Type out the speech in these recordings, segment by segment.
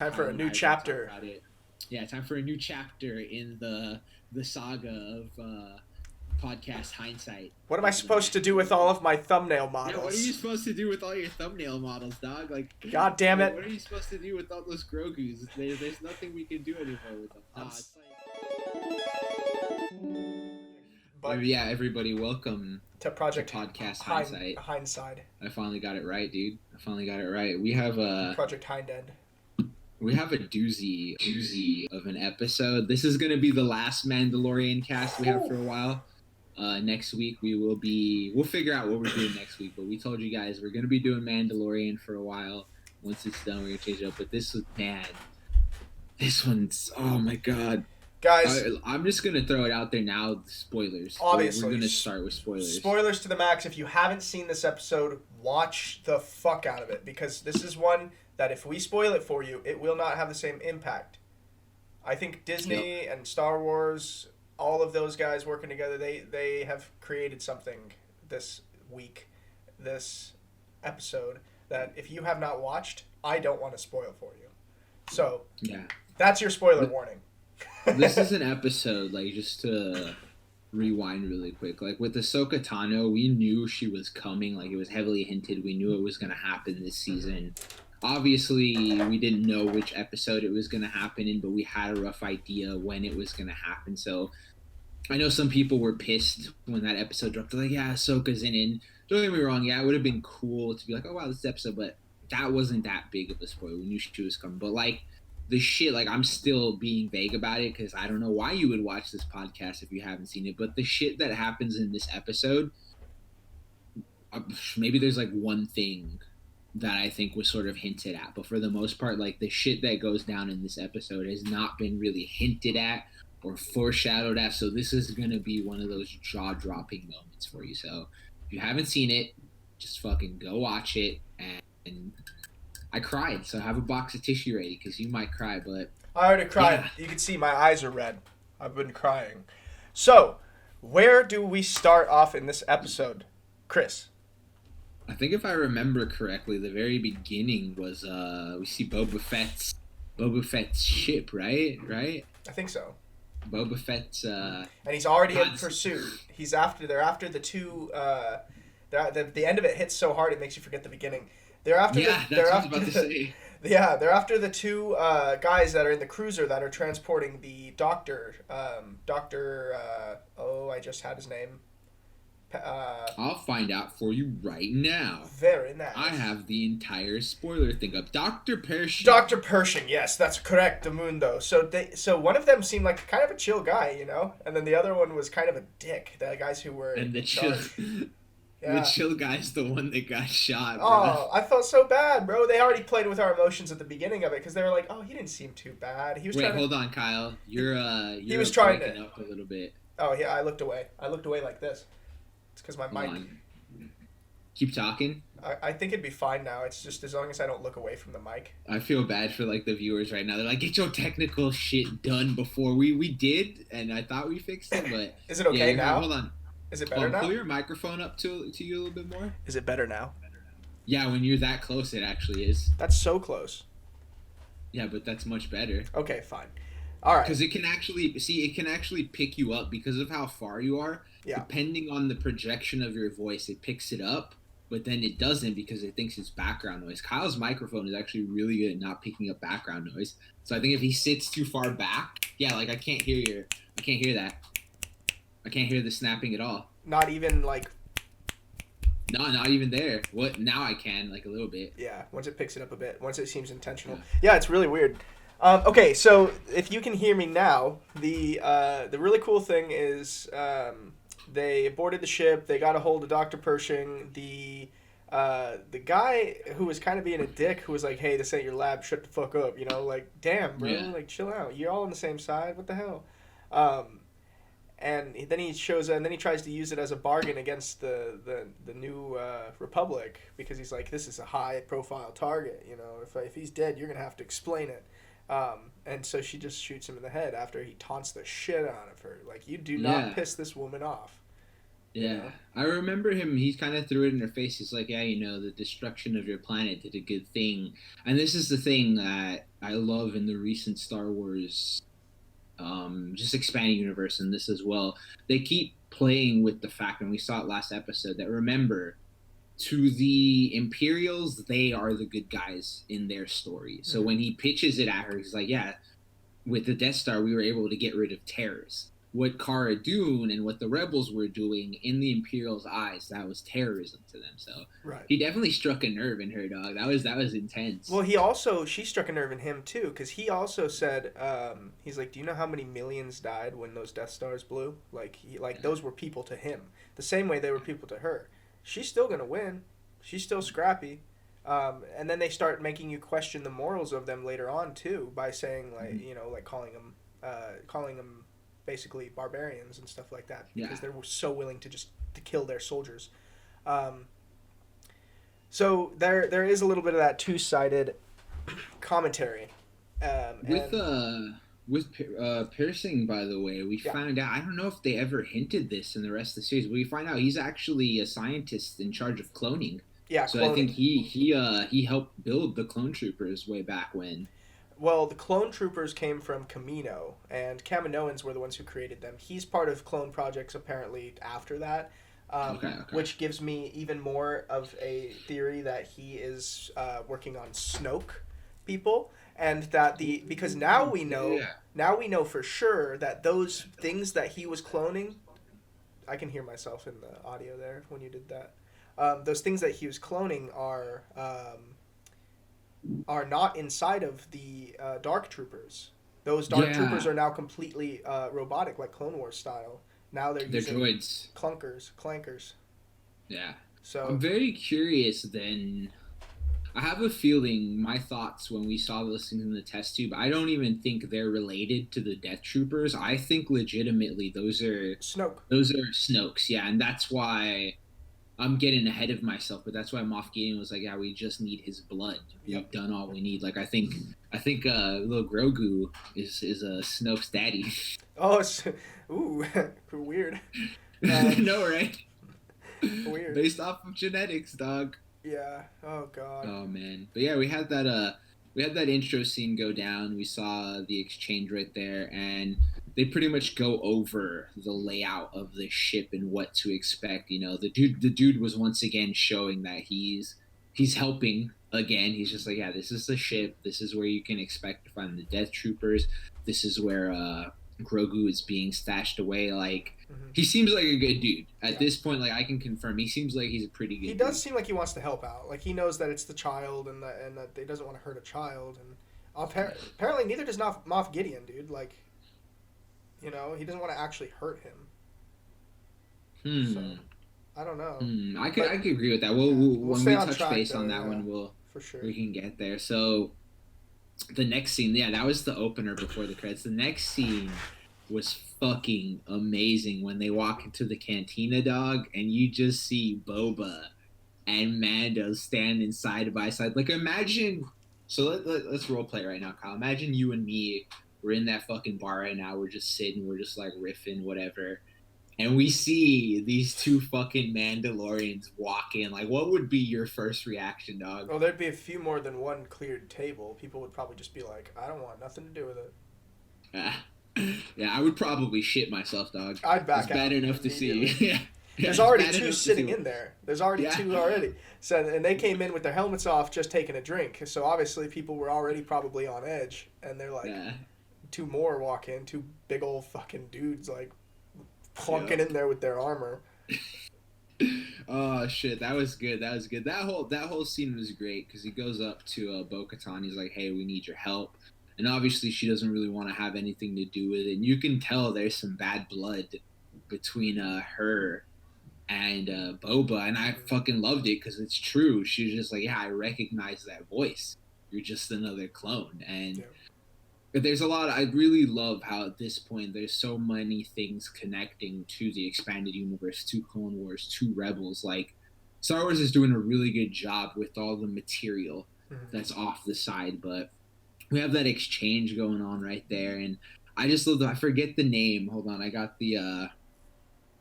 Time for Kyle a and new I are gonna talk chapter. about it. Yeah, time for a new chapter in the saga of podcast hindsight. What am I Of the supposed to do with all of my thumbnail Yeah, what are you models? supposed to do with all your thumbnail models, dog? God damn it. What are you supposed to do with all those Grogu's? There's nothing we can do anymore with them. Nah, it's But yeah, everybody, welcome to to Project podcast hindsight. Hindside. I finally got it right, dude. I finally got it right. We have Project Hindend. a doozy of an episode. This is going to be the last Mandalorian cast we have for a while. Next week we'll figure out what we're doing next week, but we told you guys we're going to be doing Mandalorian for a while. Once it's done, we're going to change it up. But this one's, oh my God. Guys, I'm just going to throw it out there now. Spoilers. Obviously. We're going to start with spoilers. Spoilers to the max. If you haven't seen this episode, watch the fuck out of it, because this is one that if we spoil it for you, it will not have the same impact. I think Disney and Star Wars, all of those guys working together, they have created something this week, this episode, that if you have not watched, I don't want to spoil for you. So, yeah, that's your spoiler warning. This is an episode, like, just to rewind really quick. Like, with Ahsoka Tano, we knew she was coming. Like, it was heavily hinted. We knew it was going to happen this season. Obviously, we didn't know which episode it was going to happen in, but we had a rough idea when it was going to happen. So, I know some people were pissed when that episode dropped. They're like, yeah, Ahsoka's in it. Don't get me wrong. Yeah, it would have been cool to be like, oh, wow, this episode. But that wasn't that big of a spoiler. We knew she was coming. But, like, the shit, like, I'm still being vague about it because I don't know why you would watch this podcast if you haven't seen it. But the shit that happens in this episode, maybe there's, like, one thing that I think was sort of hinted at. But for the most part, like, the shit that goes down in this episode has not been really hinted at or foreshadowed at. So this is going to be one of those jaw-dropping moments for you. So if you haven't seen it, just fucking go watch it. And I cried, so have a box of tissue ready because you might cry. But I already cried. Yeah. You can see my eyes are red. I've been crying. So, where do we start off in this episode, Chris? I think if I remember correctly, the very beginning was we see Boba Fett's ship, right? I think so. Boba Fett's and he's already in pursuit. They're after the two. The end of it hits so hard it makes you forget the beginning. They're after they're after the two guys that are in the cruiser that are transporting the doctor. I just had his name. I'll find out for you right now. Very nice. I have the entire spoiler thing up. Dr. Pershing. Dr. Pershing, yes, that's correct, the Mundo. So one of them seemed like kind of a chill guy, you know? And then the other one was kind of a dick, the guys who were and the in chill charge. Yeah. The chill guy's the one that got shot, bro. Oh, I felt so bad, bro. They already played with our emotions at the beginning of it because they were like, "Oh, he didn't seem too bad." He was hold on, Kyle. You're was trying breaking to up a little bit. Oh yeah, I looked away. I looked away like this. It's because my mic. Keep talking. I think it'd be fine now. It's just as long as I don't look away from the mic. I feel bad for like the viewers right now. They're like, get your technical shit done before we did, and I thought we fixed it, but is it okay now? Hold on. Is it better now? Pull your microphone up to you a little bit more. Is it better now? Yeah, when you're that close, it actually is. That's so close. Yeah, but that's much better. Okay, fine. All right. Because it can actually pick you up because of how far you are. Yeah. Depending on the projection of your voice, it picks it up, but then it doesn't because it thinks it's background noise. Kyle's microphone is actually really good at not picking up background noise. So I think if he sits too far back, yeah, like I can't hear that. I can't hear the snapping at all. Not even like. No, not even there. What? Now I can, like a little bit. Yeah, once it picks it up a bit. Once it seems intentional. Yeah, it's really weird. Okay, so if you can hear me now, the really cool thing is they boarded the ship. They got a hold of Dr. Pershing. The guy who was kind of being a dick, who was like, "Hey, this ain't your lab. Shut the fuck up." You know, like, damn, bro, like, chill out. You're all on the same side. What the hell? And then he shows, and then he tries to use it as a bargain against the new Republic because he's like, this is a high profile target. You know, if he's dead, you're gonna have to explain it. And so she just shoots him in the head after he taunts the shit out of her. Like, you do not piss this woman off. You Yeah, know? I remember him. He kind of threw it in her face. He's like, "Yeah, the destruction of your planet did a good thing." And this is the thing that I love in the recent Star Wars, just expanding universe, and this as well. They keep playing with the fact, and we saw it last episode. That remember, to the Imperials, they are the good guys in their story. So when he pitches it at her, he's like, "Yeah, with the Death Star, we were able to get rid of terrorists. What Cara Dune and what the rebels were doing in the Imperials' eyes, that was terrorism to them." So Right. he definitely struck a nerve in her, dog. That was intense. Well, she struck a nerve in him too, because he also said, he's like, "Do you know how many millions died when those Death Stars blew? Those were people to him, the same way they were people to her. She's still gonna win. She's still scrappy." And then they start making you question the morals of them later on too, by saying calling them basically barbarians and stuff like that, because they were so willing to kill their soldiers. Um, So there is a little bit of that two-sided commentary. With Piercing, by the way, we Yeah. found out. I don't know if they ever hinted this in the rest of the series. But we find out he's actually a scientist in charge of cloning. Yeah, So cloning. I think he helped build the clone troopers way back when. Well, the clone troopers came from Kamino, and Kaminoans were the ones who created them. He's part of clone projects apparently after that, Okay. which gives me even more of a theory that he is working on Snoke people, and that because now we know for sure that those things that he was cloning. I can hear myself in the audio there when you did that. Those things that he was cloning are not inside of the Dark Troopers. Those Dark Troopers are now completely robotic, like Clone Wars style. Now they're using droids. clankers. Yeah. So I'm very curious then. I have a feeling my thoughts when we saw those things in the test tube, I don't even think they're related to the Death Troopers. I think legitimately those are Snoke. Those are Snokes, yeah, and that's why I'm getting ahead of myself, but that's why Moff Gideon was like, "Yeah, we just need his blood. We've done all we need." Like I think little Grogu is a Snoke's daddy. Oh, ooh, weird. No, right? Weird. Based off of genetics, dog. Yeah. Oh god. Oh man. But yeah, we had that intro scene go down. We saw the exchange right there, and they pretty much go over the layout of the ship and what to expect. The dude was once again showing that he's helping again. He's just like, "Yeah, this is the ship. This is where you can expect to find the Death Troopers. This is where Grogu is being stashed away." Like, he seems like a good dude at this point. Like, I can confirm he seems like he's a pretty good. He does seem like he wants to help out. Like, he knows that it's the child and that he doesn't want to hurt a child. And apparently neither does Moff Gideon, dude. Like, he doesn't want to actually hurt him. So I don't know. I could agree with that. We'll when we touch base on that one, for sure we can get there. So the next scene, that was the opener before the credits. The next scene was fucking amazing when they walk into the cantina, dog, and you just see Boba and Mando standing side by side. Like, imagine. So let's role play right now, Kyle. Imagine you and me. We're in that fucking bar right now. We're just sitting. We're just like riffing, whatever. And we see these two fucking Mandalorians walk in. Like, what would be your first reaction, dog? Well, there'd be a few more than one cleared table. People would probably just be like, "I don't want nothing to do with it." Yeah, I would probably shit myself, dog. I'd back out. It's bad enough to see. Yeah. There's already two sitting in there. There's already two already. So, and they came in with their helmets off, just taking a drink. So obviously people were already probably on edge. And they're like, two more walk in, two big old fucking dudes, like, clunking in there with their armor. Oh shit, that was good. That whole scene was great because he goes up to Bo-Katan. He's like, "Hey, we need your help." And obviously she doesn't really want to have anything to do with it. And you can tell there's some bad blood between her and Boba. And I fucking loved it because it's true. She was just like, "Yeah, I recognize that voice. You're just another clone." And there's a lot. I really love how at this point there's so many things connecting to the expanded universe, to Clone Wars, to Rebels. Like, Star Wars is doing a really good job with all the material that's off the side, but we have that exchange going on right there, and I just love that. I forget the name. Hold on, I got the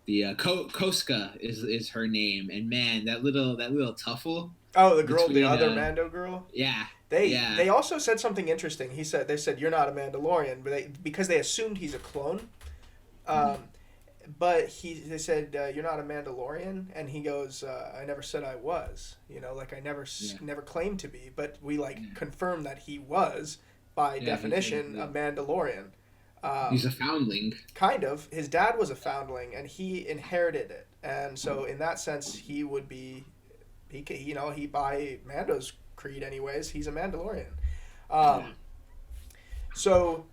the Koska is her name, and man, that little tuffle Oh, the girl, the between other Mando girl. yeah, They also said something interesting. They said you're not a Mandalorian, but because they assumed he's a clone. Um, but they said you're not a Mandalorian, and he goes, I never said I was. You know, like I never claimed to be, but we confirmed that he was by definition a Mandalorian. He's a foundling. Kind of. His dad was a foundling, and he inherited it, and so in that sense, he would be, he by Mando's creed, anyways. He's a Mandalorian. So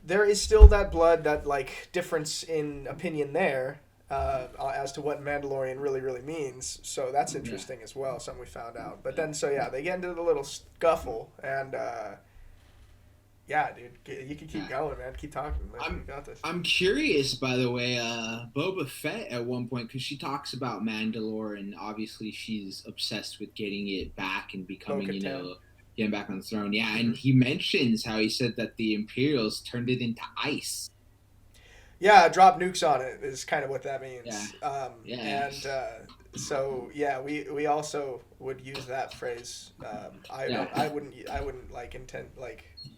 there is still that blood, that difference in opinion there as to what Mandalorian really means. So that's interesting as well. Something we found out. But then they get into the little scuffle and. Yeah, dude, you can keep going, man. Keep talking. Man. You got this. I'm curious, by the way, Boba Fett at one point, because she talks about Mandalore, and obviously she's obsessed with getting it back and becoming, getting back on the throne. Yeah, and he mentions how he said that the Imperials turned it into ice. Yeah, drop nukes on it is kind of what that means. Yeah. So we also would use that phrase. I wouldn't intend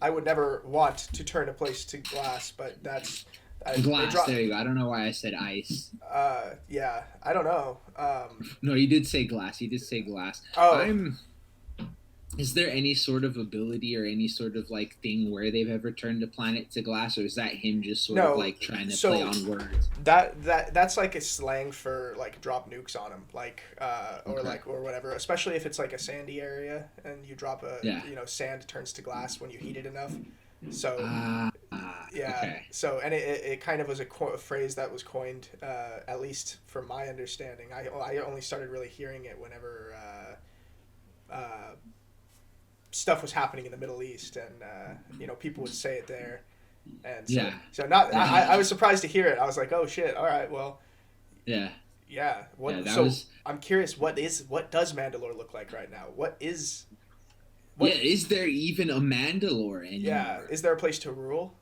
I would never want to turn a place to glass, but that's glass. There you go. I don't know why I said ice. Yeah, I don't know. No, you did say glass. You did say glass. Oh. Is there any sort of ability or any sort of thing where they've ever turned a planet to glass, or is that him just sort of trying to play on words? That's like a slang for drop nukes on them, or whatever. Especially if it's a sandy area and you drop sand turns to glass when you heat it enough. So okay. So and it kind of was a phrase that was coined, at least from my understanding. I only started really hearing it whenever. Stuff was happening in the Middle East, and people would say it there, and so I was surprised to hear it. I was like, oh shit, all right, well, yeah. I'm curious, what does Mandalore look like right now? Is there even a Mandalore anymore? Yeah, is there a place to rule?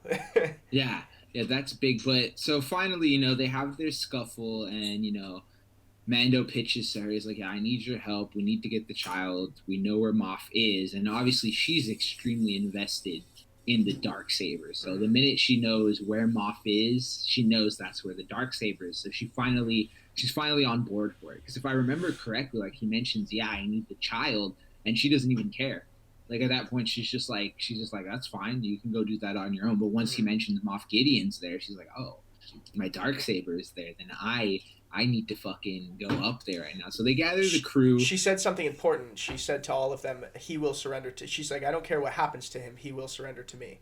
yeah, that's big. But so finally, they have their scuffle, and Mando pitches to her. He's like, yeah, I need your help. We need to get the child. We know where Moff is. And obviously she's extremely invested in the Darksaber. So the minute she knows where Moff is, she knows that's where the Darksaber is. So she's finally on board for it. Because if I remember correctly, he mentions, yeah, I need the child. And she doesn't even care. At that point, she's just like, that's fine. You can go do that on your own. But once he mentions Moff Gideon's there, she's like, oh, my Darksaber is there. Then I need to fucking go up there right now. So they gather the crew. She said something important. She said to all of them, he will surrender to... She's like, I don't care what happens to him. He will surrender to me.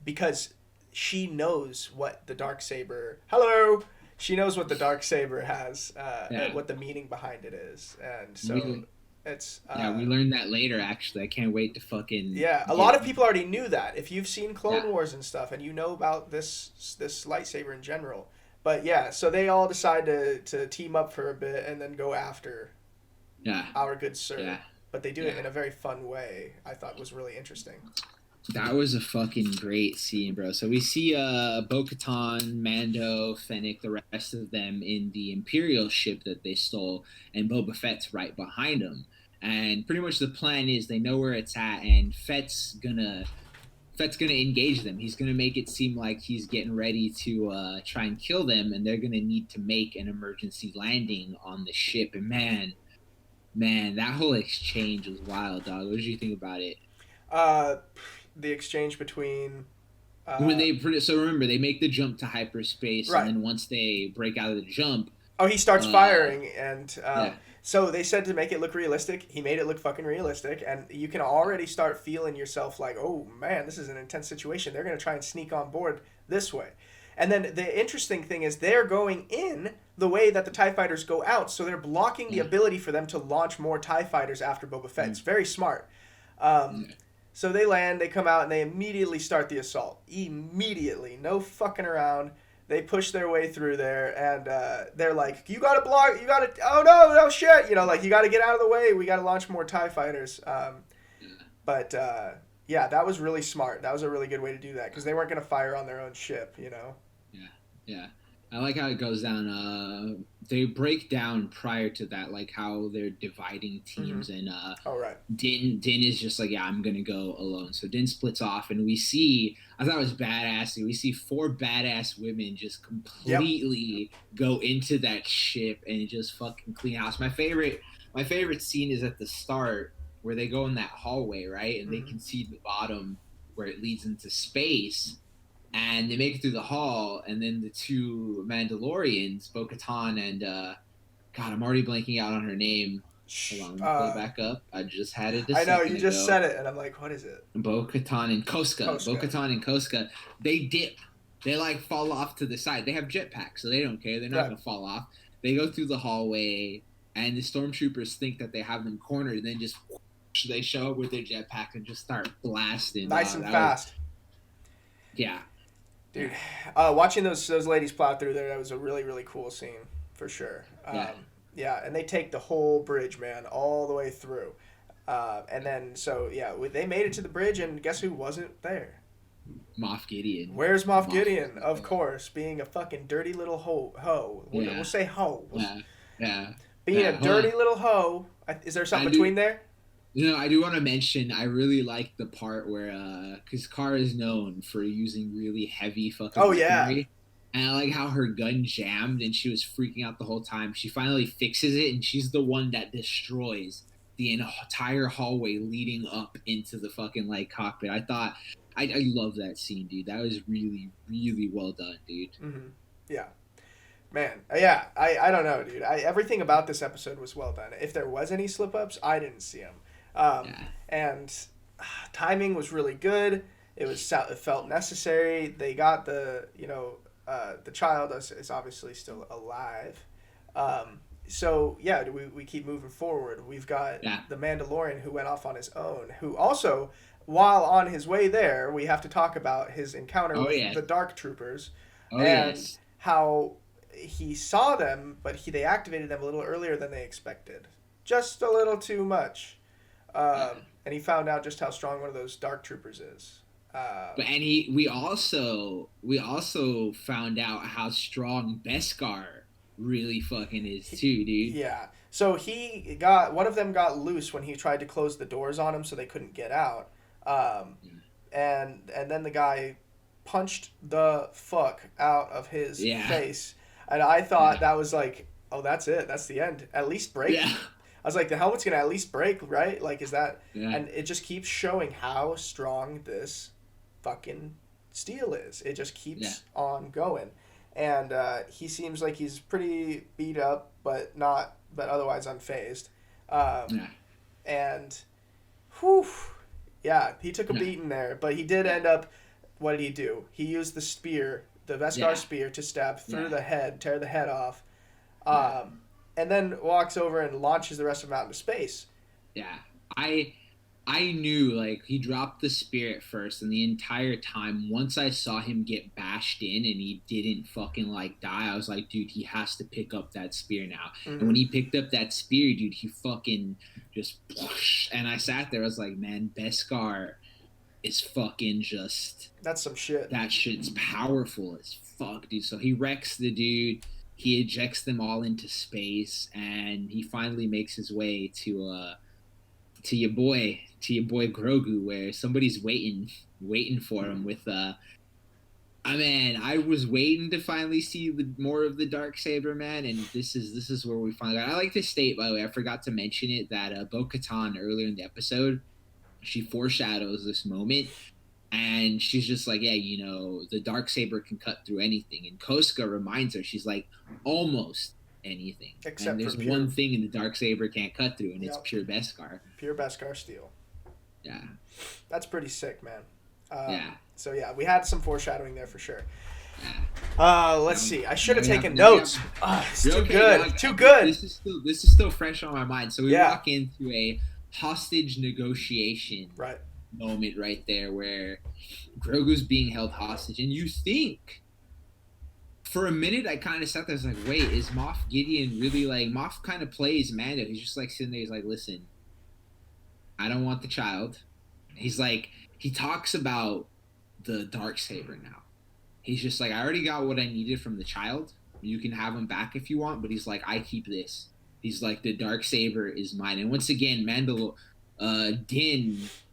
Because she knows what the Darksaber... Hello! She knows what the Darksaber has, and what the meaning behind it is. And so it's... we learned that later, actually. I can't wait to fucking... Yeah, a lot of people already knew that. If you've seen Clone Wars and stuff, and you know about this lightsaber in general... But so they all decide to team up for a bit and then go after our good sir. Yeah. But they do it in a very fun way. I thought was really interesting. That was a fucking great scene, bro. So we see Bo-Katan, Mando, Fennec, the rest of them in the Imperial ship that they stole, and Boba Fett's right behind them. And pretty much the plan is they know where it's at, and Fett's gonna engage them. He's gonna make it seem like he's getting ready to try and kill them, and they're gonna need to make an emergency landing on the ship. And man, that whole exchange was wild, dog. What did you think about it? The exchange between when so remember they make the jump to hyperspace, and then once they break out of the jump, he starts firing, and so they said to make it look realistic. He made it look fucking realistic, and you can already start feeling yourself like, oh man, this is an intense situation. They're gonna try and sneak on board this way. And then the interesting thing is they're going in the way that the TIE fighters go out, so they're blocking the ability for them to launch more TIE fighters after Boba Fett. It's very smart. So they land, they come out, and they immediately start the assault. Immediately. No fucking around. They push their way through there, and they're like, you gotta block, oh no, shit! You gotta get out of the way, we gotta launch more TIE fighters. But that was really smart. That was a really good way to do that, because they weren't gonna fire on their own ship, Yeah. I like how it goes down. They break down prior to that, like how they're dividing teams, and Oh, right. Din is just like, yeah, I'm gonna go alone. So Din splits off, and we see. I thought it was badass. We see 4 badass women just Yep. completely go into that ship and just fucking clean house. My favorite scene is at the start where they go in that hallway, right, and they can see the bottom where it leads into space, and they make it through the hall, and then the 2 Mandalorians, Bo-Katan and God, I'm already blanking out on her name. Hold on, let me pull it back up. I just had it a I know, second you just ago. said it, and I'm like, what is it? Bo-Katan and Koska. Koska. Bo-Katan and Koska. They dip. They like fall off to the side. They have jetpacks, so they don't care. They're not gonna fall off. They go through the hallway, and the stormtroopers think that they have them cornered, and then just whoosh, they show up with their jetpack and just start blasting. Nice and fast. Yeah. Dude, watching those ladies plow through there, that was a really, really cool scene, for sure. Yeah, and they take the whole bridge, man, all the way through. And then, so, yeah, they made it to the bridge, and guess who wasn't there? Moff Gideon. Where's Moff Gideon? Of course, being a fucking dirty little hoe. We'll say hoe. Yeah. Being a dirty little hoe. Is there something between there? You know, I do want to mention, I really like the part where, because Kara is known for using really heavy fucking weaponry. And I like how her gun jammed and she was freaking out the whole time. She finally fixes it, and she's the one that destroys the entire hallway leading up into the fucking, like, cockpit. I love that scene, dude. That was really, really well done, dude. Mm-hmm. Yeah. Man, yeah, I don't know, dude. Everything about this episode was well done. If there was any slip-ups, I didn't see them. And timing was really good. It felt necessary. They got the child is obviously still alive. So yeah, we keep moving forward. We've got the Mandalorian who went off on his own, who also, while on his way there, we have to talk about his encounter with the Dark Troopers, how he saw them, but they activated them a little earlier than they expected. Just a little too much. And he found out just how strong one of those Dark Troopers is. We also found out how strong Beskar really fucking is too, dude. Yeah. So one of them got loose when he tried to close the doors on him, so they couldn't get out. And then the guy punched the fuck out of his face, and I thought that was like, oh, that's it, that's the end. At least break. Yeah. I was like, the helmet's gonna at least break, right? Like, is that? Yeah. And it just keeps showing how strong this fucking steel is. It just keeps on going, and he seems like he's pretty beat up, but otherwise unfazed. And, whew, yeah, he took a beating there, but he did end up. What did he do? He used the spear, the Beskar spear, to stab through the head, tear the head off. And then walks over and launches the rest of them out into space. Yeah. I knew, like, he dropped the spear at first, and the entire time, once I saw him get bashed in and he didn't fucking, like, die, I was like, dude, he has to pick up that spear now. Mm-hmm. And when he picked up that spear, dude, he fucking just whoosh, and I sat there, I was like, man, Beskar is fucking just... That's some shit. That shit's powerful as fuck, dude. So he wrecks the dude. He ejects them all into space, and he finally makes his way to your boy Grogu, where somebody's waiting for him with I was waiting to finally see more of the Darksaber, man, and this is where we finally got. I like to state, by the way, I forgot to mention it, that Bo-Katan earlier in the episode, she foreshadows this moment. And she's just like, yeah, you know, the Darksaber can cut through anything. And Koska reminds her, she's like, almost anything. Except and there's for one thing in the Darksaber can't cut through, and it's pure Beskar. Pure Beskar steel. Yeah. That's pretty sick, man. Yeah. So, yeah, we had some foreshadowing there for sure. Let's see. I should have taken notes. It's too good. Too good. This is still fresh on my mind. So we walk into a hostage negotiation. Right. Moment right there where Grogu's being held hostage, and you think for a minute I kind of sat there, I was like, wait, is Moff Gideon really, like, Moff kind of plays Mando? He's just like sitting there, he's like, listen, I don't want the child. He's like, he talks about the Darksaber now. he's just like, I already got what I needed from the child. You can have him back if you want, but he's like, I keep this. He's like, the Darksaber is mine. And once again, Din,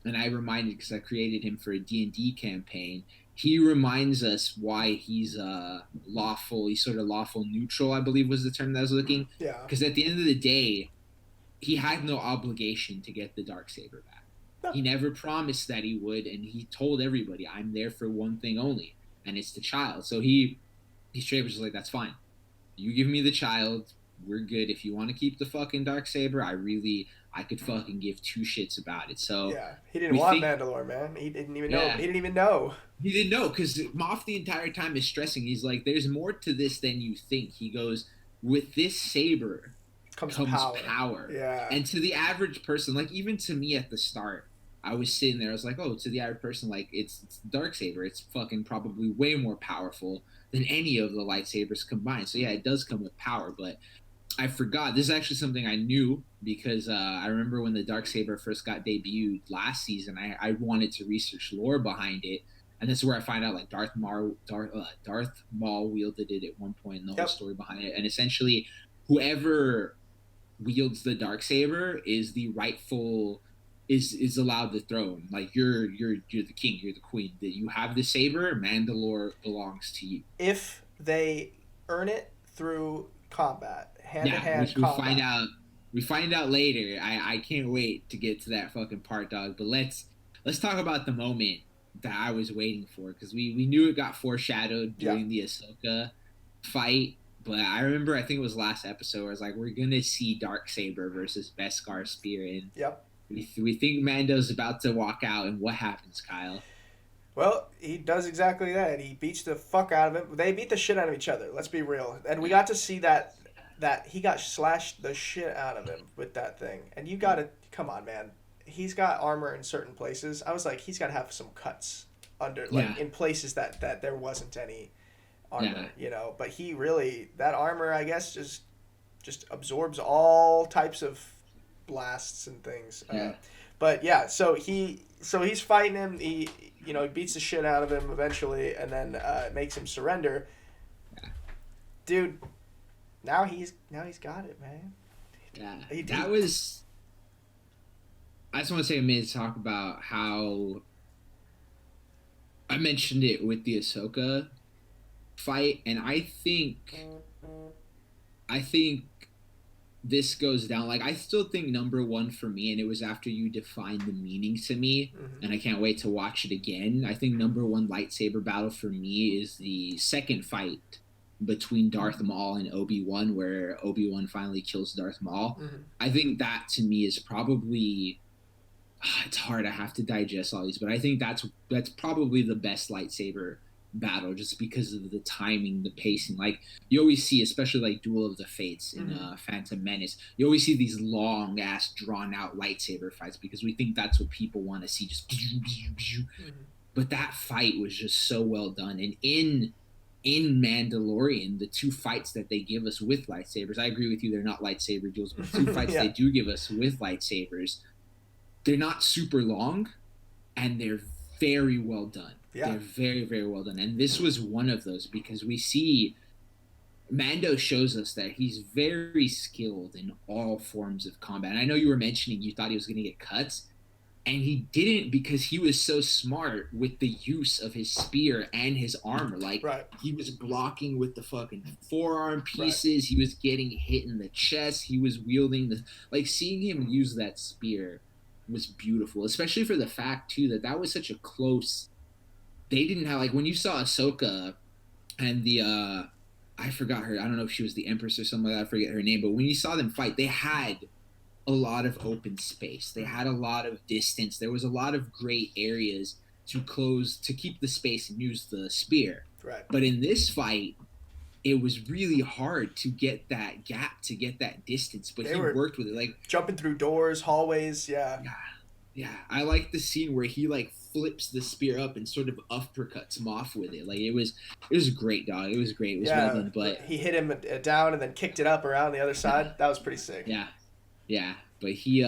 and I reminded because I created him for a D&D campaign. He reminds us why he's lawful. He's sort of lawful neutral, I believe was the term that I was looking. Yeah. Because at the end of the day, he had no obligation to get the Darksaber back. No. He never promised that he would, and he told everybody, I'm there for one thing only, and it's the child. So he straight was just like, that's fine. You give me the child, we're good. If you want to keep the fucking Darksaber, I could fucking give two shits about it. So yeah, he didn't want Mandalore, man. He didn't even know. He didn't even know. He didn't know because Moff the entire time is stressing. He's like, there's more to this than you think. He goes, with this saber comes power. Yeah. And to the average person, like even to me at the start, I was sitting there, I was like, oh, to the average person, like it's Darksaber. It's fucking probably way more powerful than any of the lightsabers combined. So yeah, it does come with power, but I forgot. This is actually something I knew because I remember when the Darksaber first got debuted last season, I wanted to research lore behind it. And this is where I find out like Darth Maul wielded it at one point and the whole story behind it. And essentially whoever wields the Darksaber is the rightful is allowed the throne. Like you're the king, you're the queen. That you have the saber, Mandalore belongs to you. If they earn it through combat, hand-to-hand which combat. We find out later. I can't wait to get to that fucking part, dog. But let's talk about the moment that I was waiting for, because we knew it got foreshadowed during the Ahsoka fight. But I remember, I think it was last episode, where I was like, we're gonna see Darksaber versus Beskar Spear, and we think Mando's about to walk out, and what happens, Kyle? Well, he does exactly that. He beats the fuck out of him. They beat the shit out of each other. Let's be real. And we got to see that he got slashed the shit out of him with that thing. And you got to come on, man. He's got armor in certain places. I was like, he's got to have some cuts under, like in places that there wasn't any armor, you know. But he really, that armor, I guess, just absorbs all types of blasts and things. But yeah, so he's fighting him. He beats the shit out of him eventually, and then makes him surrender. Dude, now he's got it, man. Yeah, that was. I just want to take a minute to talk about how I mentioned it with the Ahsoka fight, and I think this goes down. Like, I still think number one for me, and it was after you defined the meaning to me, and I can't wait to watch it again. I think number one lightsaber battle for me is the second fight between Darth Maul and Obi-Wan, where Obi-Wan finally kills Darth Maul. I think that to me is probably, it's hard, I have to digest all these, but I think that's probably the best lightsaber battle, just because of the timing, the pacing. Like, you always see, especially like Duel of the Fates in Phantom Menace, you always see these long ass drawn out lightsaber fights because we think that's what people want to see, just but that fight was just so well done. And in Mandalorian, the two fights that they give us with lightsabers, I agree with you, they're not lightsaber duels, but the two fights they do give us with lightsabers, they're not super long, and they're very well done. Yeah. They're very, very well done. And this was one of those, because we see Mando shows us that he's very skilled in all forms of combat. And I know you were mentioning you thought he was going to get cuts, and he didn't, because he was so smart with the use of his spear and his armor. Like, he was blocking with the fucking forearm pieces. He was getting hit in the chest. He was wielding seeing him use that spear was beautiful, especially for the fact too that was such a close. They didn't have, like, when you saw Ahsoka and the I forgot her, I don't know if she was the Empress or something like that, I forget her name, but when you saw them fight, they had a lot of open space. They had a lot of distance. There was a lot of great areas to keep the space and use the spear. Right. But in this fight, it was really hard to get that gap, to get that distance, but he worked with it, like jumping through doors, hallways. Yeah. I like the scene where he like flips the spear up and sort of uppercuts Moff with it. Like, it was great, dog. It was great. It was well done. But he hit him down and then kicked it up around the other side. That was pretty sick. Yeah. But he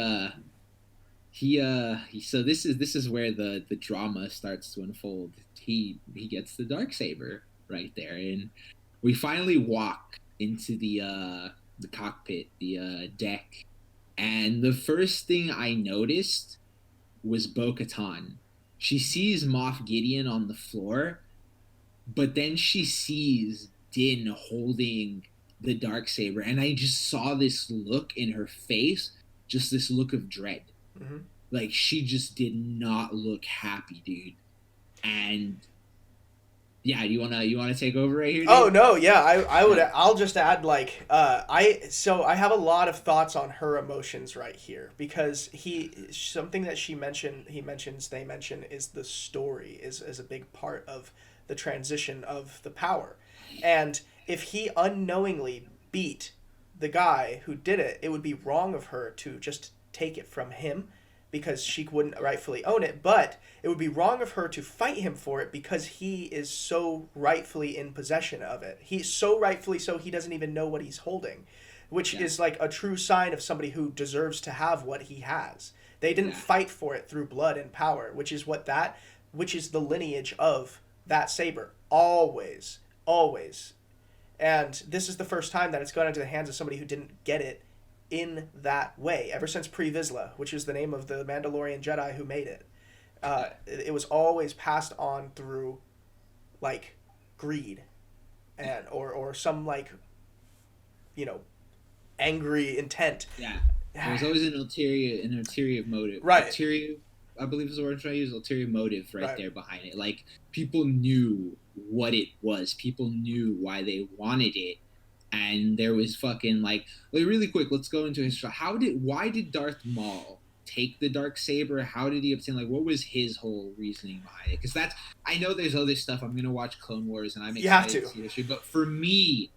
so this is where the drama starts to unfold. He gets the Darksaber. right there, and we finally walk into the cockpit, the deck, and the first thing I noticed was Bo-Katan. She sees Moff Gideon on the floor, but then she sees Din holding the Darksaber, and I just saw this look in her face, just this look of dread. Mm-hmm. Like, she just did not look happy, dude. And yeah, you wanna take over right here, dude? Oh no, yeah, I'll just add like I have a lot of thoughts on her emotions right here, because something that they mention is the story is a big part of the transition of the power. And if he unknowingly beat the guy who did it, it would be wrong of her to just take it from him, because she wouldn't rightfully own it, but it would be wrong of her to fight him for it because he is so rightfully in possession of it. He's so rightfully so he doesn't even know what he's holding, which is like a true sign of somebody who deserves to have what he has. They didn't fight for it through blood and power, which is the lineage of that saber. Always. Always. And this is the first time that it's gone into the hands of somebody who didn't get it in that way, ever since Pre-Vizsla, which is the name of the Mandalorian Jedi who made it. It was always passed on through, like, greed, and or some, like, angry intent. Yeah, there's always an ulterior motive. Right. Ulterior, I believe is the word I'm trying to use. Ulterior motive right there behind it. Like, people knew what it was. People knew why they wanted it. And there was fucking like really quick. Let's go into history. Why did Darth Maul take the Darksaber? How did he obtain? Like, what was his whole reasoning behind it? Because I know there's other stuff. I'm gonna watch Clone Wars, and I'm excited to see history. But for me,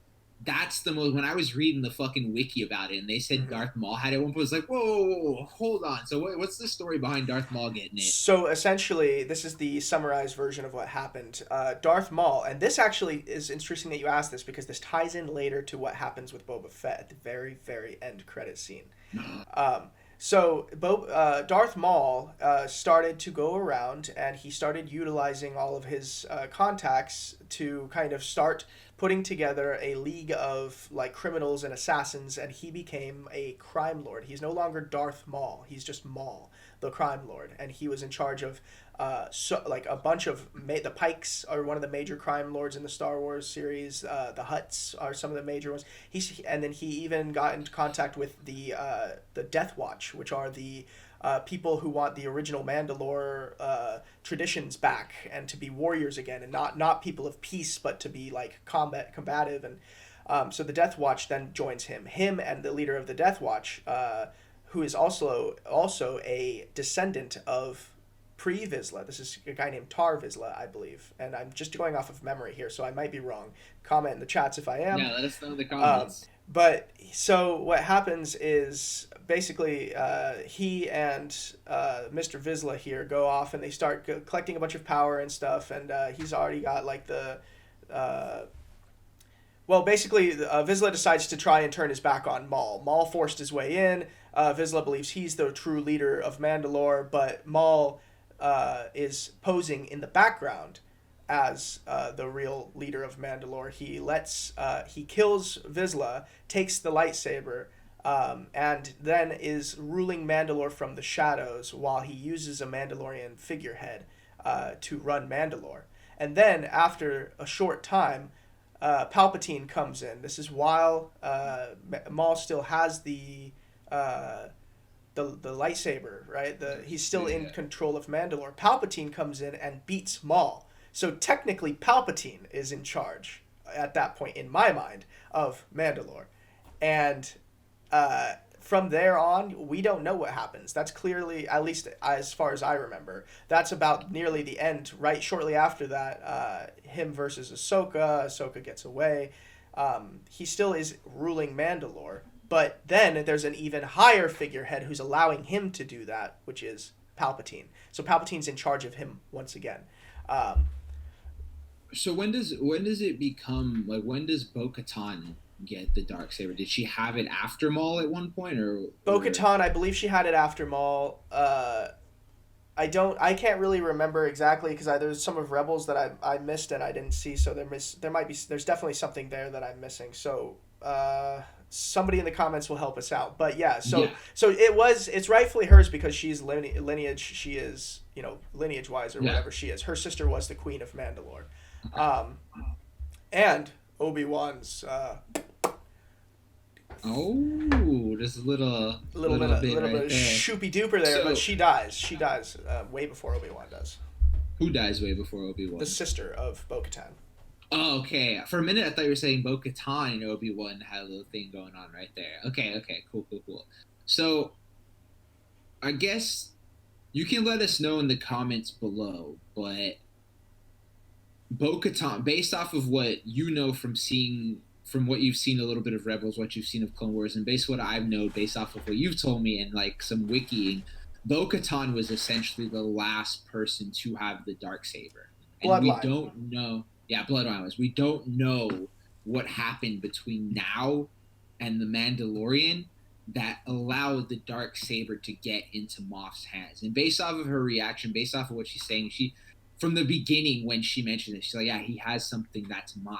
that's the most. When I was reading the fucking wiki about it, and they said Darth Maul had it at one point, I was like, whoa, hold on. So what's the story behind Darth Maul getting it? So essentially, this is the summarized version of what happened. Darth Maul, and this actually is interesting that you asked this, because this ties in later to what happens with Boba Fett at the very, very end credit scene. Darth Maul started to go around, and he started utilizing all of his contacts to kind of start putting together a league of like criminals and assassins, and he became a crime lord. He's no longer Darth Maul. He's just Maul, the crime lord, and he was in charge of a bunch of the Pikes are one of the major crime lords in the Star Wars series. The Hutts are some of the major ones. And then he even got into contact with the Death Watch, which are the people who want the original Mandalore traditions back and to be warriors again, and not people of peace, but to be like combative. And so the Death Watch then joins him and the leader of the Death Watch, who is also a descendant of Pre-Vizsla. This is a guy named Tar Vizsla, I believe, and I'm just going off of memory here, so I might be wrong. Comment in the chats if I am. Yeah, let us know in the comments. But so what happens is basically he and Mr. Vizsla here go off, and they start collecting a bunch of power and stuff, and he's already got like the Vizsla decides to try and turn his back on Maul. Maul forced his way in. Vizsla believes he's the true leader of Mandalore, but Maul is posing in the background as the real leader of Mandalore. He kills Vizsla, takes the lightsaber, and then is ruling Mandalore from the shadows while he uses a Mandalorian figurehead to run Mandalore. And then after a short time, Palpatine comes in. This is while Maul still has the lightsaber, right? He's still in control of Mandalore. Palpatine comes in and beats Maul. So technically, Palpatine is in charge at that point, in my mind, of Mandalore. And from there on, we don't know what happens. That's clearly, at least as far as I remember, that's about nearly the end. Right shortly after that, him versus Ahsoka. Ahsoka gets away. He still is ruling Mandalore. But then there's an even higher figurehead who's allowing him to do that, which is Palpatine. So Palpatine's in charge of him once again. So when does it become, like, when does Bo-Katan get the Darksaber? Did she have it after Maul at one point, or Bo-Katan, I believe she had it after Maul. I I can't really remember exactly because there's some of Rebels that I missed and I didn't see. So there's definitely something there that I'm missing. So somebody in the comments will help us out. But yeah, Yeah. so it's rightfully hers because she's lineage. She is, lineage wise or Yeah. whatever she is. Her sister was the Queen of Mandalore, Okay. and Obi-Wan's Oh, there's a little bit right of there. shoopy duper there, but So, she dies. She dies way before Obi-Wan does. who dies way before Obi-Wan? The sister of Bo-Katan. Oh, okay. For a minute, I thought you were saying Bo-Katan and Obi-Wan had a little thing going on right there. Okay, cool. So, I guess you can let us know in the comments below, but Bo-Katan, based off of what you know from what you've seen a little bit of Rebels, what you've seen of Clone Wars, and based what I've known, based off of what you've told me and like some wikiing, Bo-Katan was essentially the last person to have the Darksaber. And Bloodline. we don't know. Yeah, Bloodline was. We don't know what happened between now and the Mandalorian that allowed the Darksaber to get into Moff's hands. And based off of her reaction, based off of what she's saying, from the beginning when she mentioned it, she's like, yeah, he has something that's mine.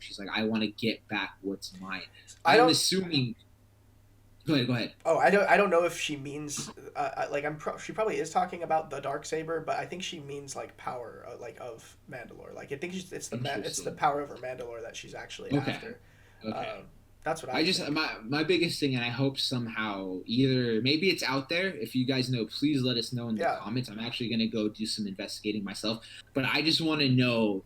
She's like, I want to get back what's mine. I'm assuming. Go ahead. Oh, I don't know if she means she probably is talking about the Darksaber, but I think she means like power, of Mandalore. Like I think it's the power over Mandalore that she's actually after. Okay. That's what I just my biggest thing, and I hope somehow either maybe it's out there. If you guys know, please let us know in the comments. I'm actually gonna go do some investigating myself, but I just want to know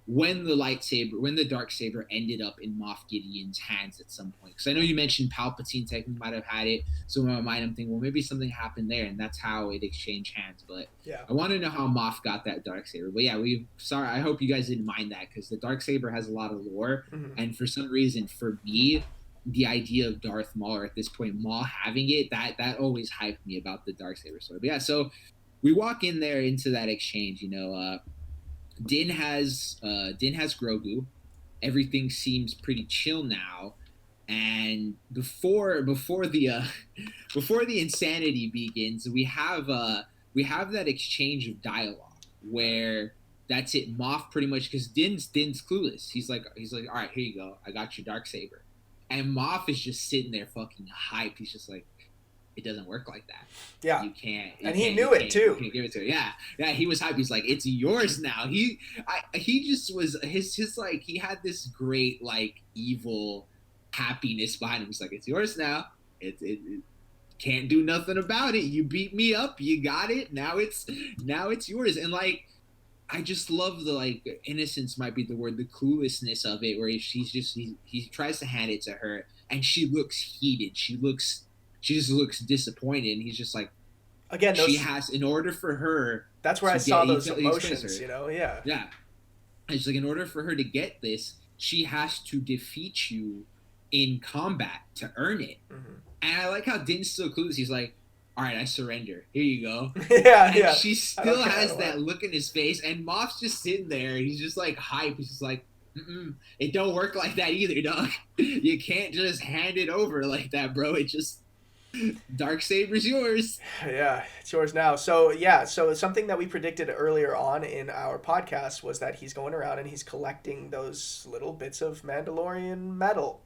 when the Darksaber ended up in Moff Gideon's hands at some point. Because I know you mentioned Palpatine technically might have had it, so in my mind I'm thinking, well, maybe something happened there, and that's how it exchanged hands. But yeah, I want to know how Moff got that Darksaber. But yeah, I hope you guys didn't mind that, because the Darksaber has a lot of lore, and for some reason, for me, the idea of Darth Maul, or at this point Maul having it, that always hyped me about the Darksaber story. But yeah, so we walk in there into that exchange, Din has Grogu. Everything seems pretty chill now, and before the insanity begins, we have that exchange of dialogue where that's it. Moff pretty much, because Din's clueless. He's like, all right, here you go. I got your Darksaber, and Moff is just sitting there fucking hyped. He's just like, it doesn't work like that. Yeah. You can't. And he knew it too. You can't give it to her. Yeah. He was hyped. He's like, it's yours now. He just was his like, he had this great like evil happiness behind him. He's like, it's yours now. It can't do nothing about it. You beat me up. You got it. Now it's yours. And like, I just love the like innocence might be the word, the cluelessness of it, where he tries to hand it to her and she looks heated. She just looks disappointed, and he's just like, again, in order for her. That's where I saw those emotions, yeah. Yeah. It's like, in order for her to get this, she has to defeat you in combat to earn it. Mm-hmm. And I like how Din's still clueless. He's like, all right, I surrender. Here you go. Yeah. She still has that look in his face, and Moff's just sitting there. He's just like hype. He's just like, it don't work like that either, dog. You can't just hand it over like that, bro. It just... Darksaber's yours. Yeah, it's yours now. So something that we predicted earlier on in our podcast was that he's going around and he's collecting those little bits of Mandalorian metal,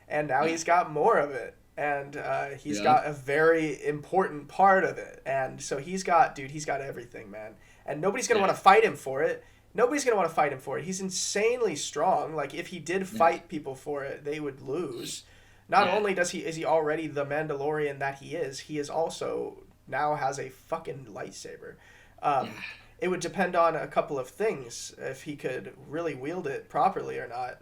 and now he's got more of it, and he's got a very important part of it, and so he's got everything, man, and nobody's gonna want to fight him for it. He's insanely strong. Like, if he did fight people for it, they would lose. Not only is he already the Mandalorian that he is also now has a fucking lightsaber. It would depend on a couple of things if he could really wield it properly or not.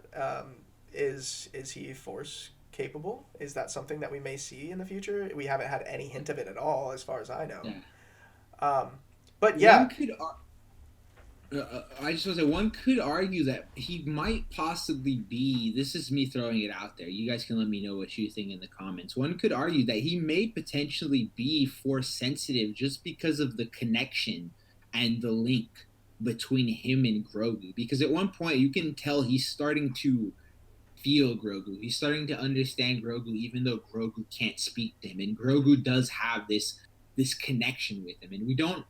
Is he Force capable? Is that something that we may see in the future? We haven't had any hint of it at all, as far as I know. But yeah. I just want to say, one could argue that he might possibly be, this is me throwing it out there, you guys can let me know what you think in the comments, one could argue that he may potentially be Force sensitive just because of the connection and the link between him and Grogu, because at one point you can tell he's starting to feel Grogu, he's starting to understand Grogu even though Grogu can't speak to him, and Grogu does have this connection with him, and we don't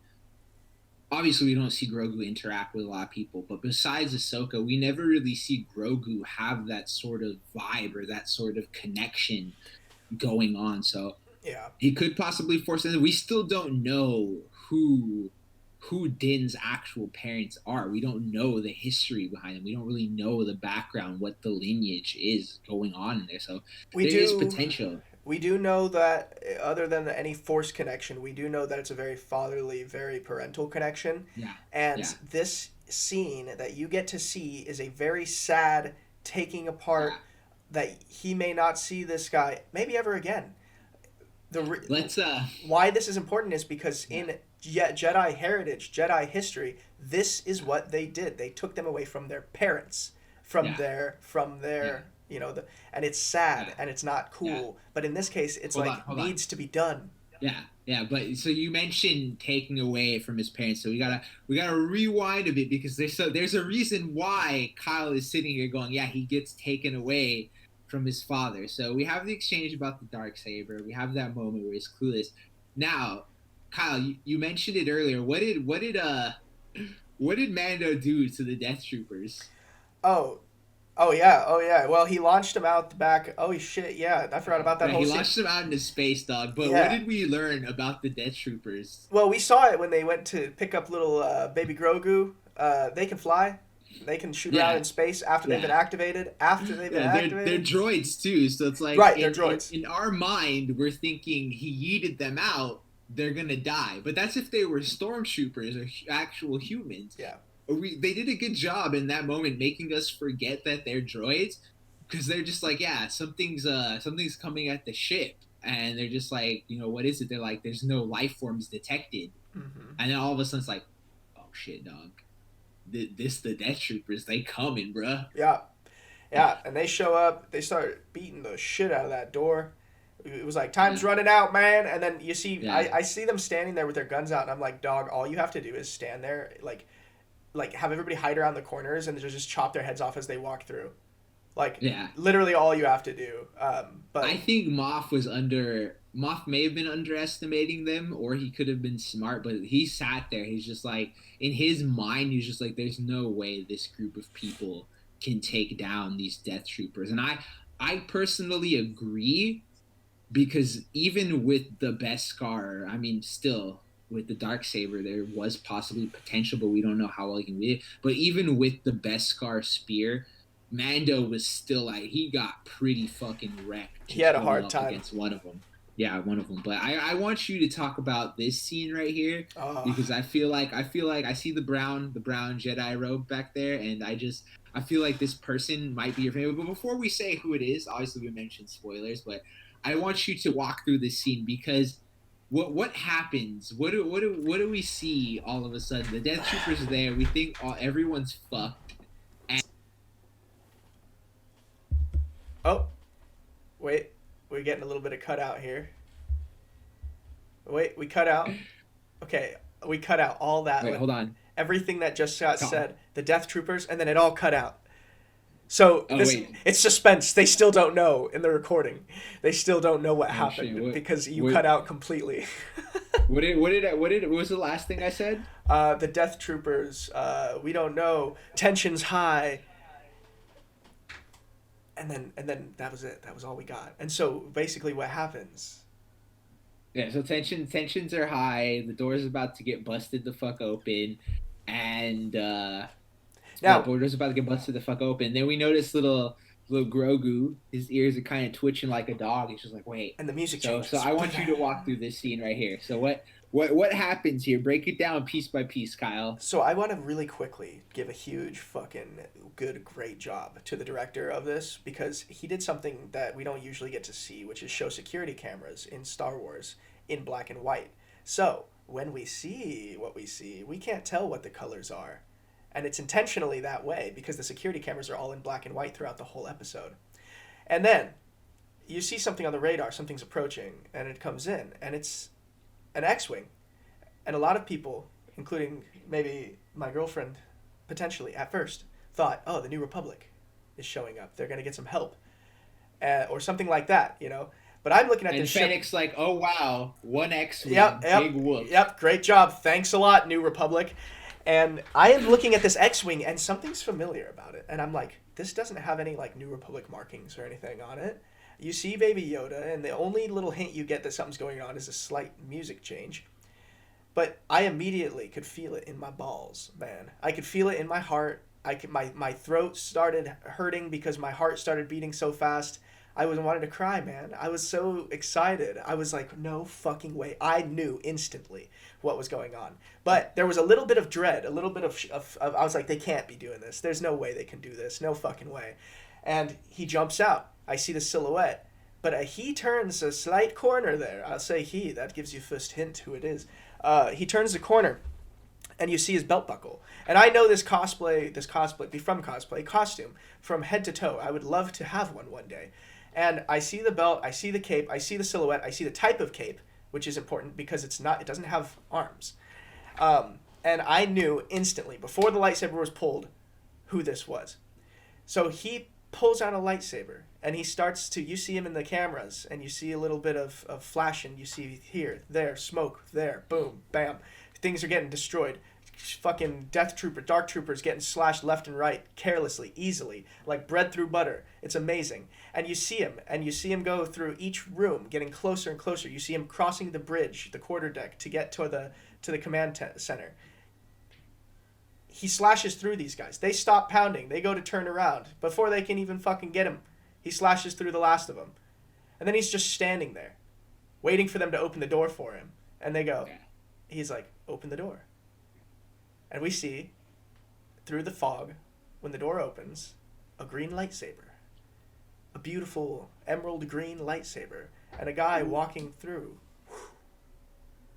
obviously we don't see Grogu interact with a lot of people, but besides Ahsoka, we never really see Grogu have that sort of vibe or that sort of connection going on. So Yeah. he could possibly force it. We still don't know who Din's actual parents are. We don't know the history behind them. We don't really know the background, what the lineage is going on in there. So We there is do potential. we do know that other than any force connection, we do know that it's a very fatherly, very parental connection. Yeah, And yeah, this scene that you get to see is a very sad taking yeah. apart that he may not see this guy maybe ever again. Let's Why this is important is because yeah, in Jedi heritage, Jedi history, this is what they did. They took them away from their parents, yeah, from yeah, their and it's sad yeah, and it's not yeah. cool. But in this case, it's Hold on, like hold on. needs to be done. Yeah, yeah, but so you mentioned taking away from his parents, so we gotta rewind a bit because there's a reason why Kyle is sitting here going, yeah, he gets taken away from his father. So we have the exchange about the dark saber. We have that moment where he's clueless. Now, Kyle, you mentioned it earlier. What did Mando do to the Death Troopers? Oh, oh yeah. Well, he launched him out the back. Oh shit, yeah, I forgot about that Yeah, whole he scene. launched them out into space, dog. But what Yeah. did we learn about the Death Troopers? Well, we saw it when they went to pick up little baby Grogu. They can fly. They can shoot around Yeah, in space after they've been yeah. activated. After they've been Yeah, they're activated. droids too. So it's like Right, they're in droids. in our mind, we're thinking he yeeted them out, they're gonna die. But that's if they were stormtroopers or actual humans. Yeah. They did a good job in that moment making us forget that they're droids because they're just like, yeah, something's coming at the ship, and they're just like, what is it? They're like, there's no life forms detected, Hmm. and then all of a sudden it's like, oh shit, dog, this the Death Troopers, they coming, bruh. Yeah. Yeah. And they show up. They start beating the shit out of that door. It was like time's Yeah, running out, man. And then you see, yeah. I see them standing there with their guns out, and I'm like, dog, all you have to do is stand there, like have everybody hide around the corners and just chop their heads off as they walk through. Like Yeah, literally all you have to do. I But think Moff may have been underestimating them, or he could have been smart, but he sat there. He's just like, in his mind, he's just like, there's no way this group of people can take down these Death Troopers. And I personally agree because even with the Beskar, I mean, still with the dark saber, there was possibly potential, but we don't know how well he can be. But even with the Beskar spear, Mando was still like, he got pretty fucking wrecked he just had a going hard up time. against one of them. Yeah, one of them. But I want you to talk about this scene right here Oh, because I feel like I see the brown Jedi robe back there, and I feel like this person might be your favorite. But before we say who it is, obviously we mentioned spoilers, but I want you to walk through this scene because what happens? What do we see all of a sudden? The Death Troopers are there. We think everyone's fucked. And oh, wait, we're getting a little bit of cutout here. Wait, we cut out. Okay, we cut out all that wait, with hold on. everything that just got Oh, said. The Death Troopers, and then it all cut out. So oh this wait. it's suspense. They still don't know in the recording. They still don't know what Oh shit. happened because you What cut out completely. what was the last thing I said? The Death Troopers. We don't know. Tensions high. And then that was it. That was all we got. And so basically, what happens? Yeah, so tensions are high. The door's about to get busted the fuck open, and yeah, Now, door's about to get busted the fuck open. Then we notice little Grogu. His ears are kind of twitching like a dog. He's just like, wait. and the music So changes. I want you to walk through this scene right here. So what happens here? Break it down piece by piece, Kyle. So I want to really quickly give a huge fucking great job to the director of this because he did something that we don't usually get to see, which is show security cameras in Star Wars in black and white. So when we see what we see, we can't tell what the colors are. And it's intentionally that way because the security cameras are all in black and white throughout the whole episode. And then you see something on the radar, something's approaching, and it comes in, and it's an X-Wing. And a lot of people, including maybe my girlfriend, potentially at first, thought, oh, the New Republic is showing up. They're going to get some help. Or something like that, you know? But I'm looking at And this ship. Fennec's like, oh wow, 1X-wing, Yep, big whoop. Yep, great job. Thanks a lot, New Republic. And I am looking at this X-wing, and something's familiar about it. And I'm like, this doesn't have any like New Republic markings or anything on it. You see Baby Yoda, and the only little hint you get that something's going on is a slight music change. But I immediately could feel it in my balls, man. I could feel it in my heart. My throat started hurting because my heart started beating so fast. I wanted to cry, man. I was so excited. I was like, no fucking way. I knew instantly what was going on. But there was a little bit of dread, a little bit of I was like, they can't be doing this. There's no way they can do this. No fucking way. And he jumps out. I see the silhouette. But he turns a slight corner there. I'll say he. That gives you first hint who it is. He turns the corner, and you see his belt buckle. And I know this cosplay costume from head to toe. I would love to have one day. And I see the belt, I see the cape, I see the silhouette, I see the type of cape, which is important because it doesn't have arms. And I knew instantly, before the lightsaber was pulled, who this was. So he pulls out a lightsaber, and he starts to, you see him in the cameras, and you see a little bit of flashing. You see here, there, smoke, there, boom, bam. Things are getting destroyed. Fucking dark troopers getting slashed left and right, carelessly, easily, like bread through butter. It's amazing. And you see him go through each room, getting closer and closer. You see him crossing the bridge, the quarterdeck, to get to the command center. He slashes through these guys. They stop pounding. They go to turn around. Before they can even fucking get him, he slashes through the last of them. And then he's just standing there, waiting for them to open the door for him. And they go, he's like, open the door. And we see, through the fog, when the door opens, a green lightsaber. A beautiful emerald green lightsaber. And a guy walking through.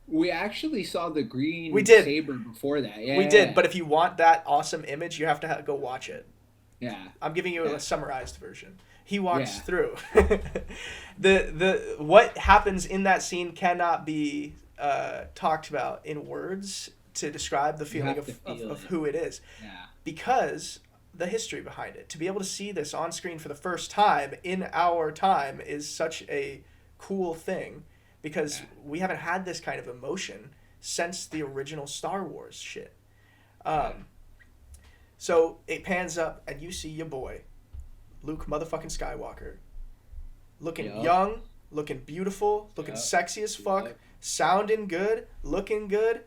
We actually saw the green saber before that. Yeah, we did, but if you want that awesome image, you have to go watch it. Yeah. I'm giving you a summarized version. He walks through. the what happens in that scene cannot be talked about in words to describe the feeling of who it is. Yeah. Because the history behind it. To be able to see this on screen for the first time in our time is such a cool thing. Because we haven't had this kind of emotion since the original Star Wars shit. So it pans up, and you see your boy, Luke motherfucking Skywalker, looking young, looking beautiful, looking sexy as fuck, sounding good, looking good.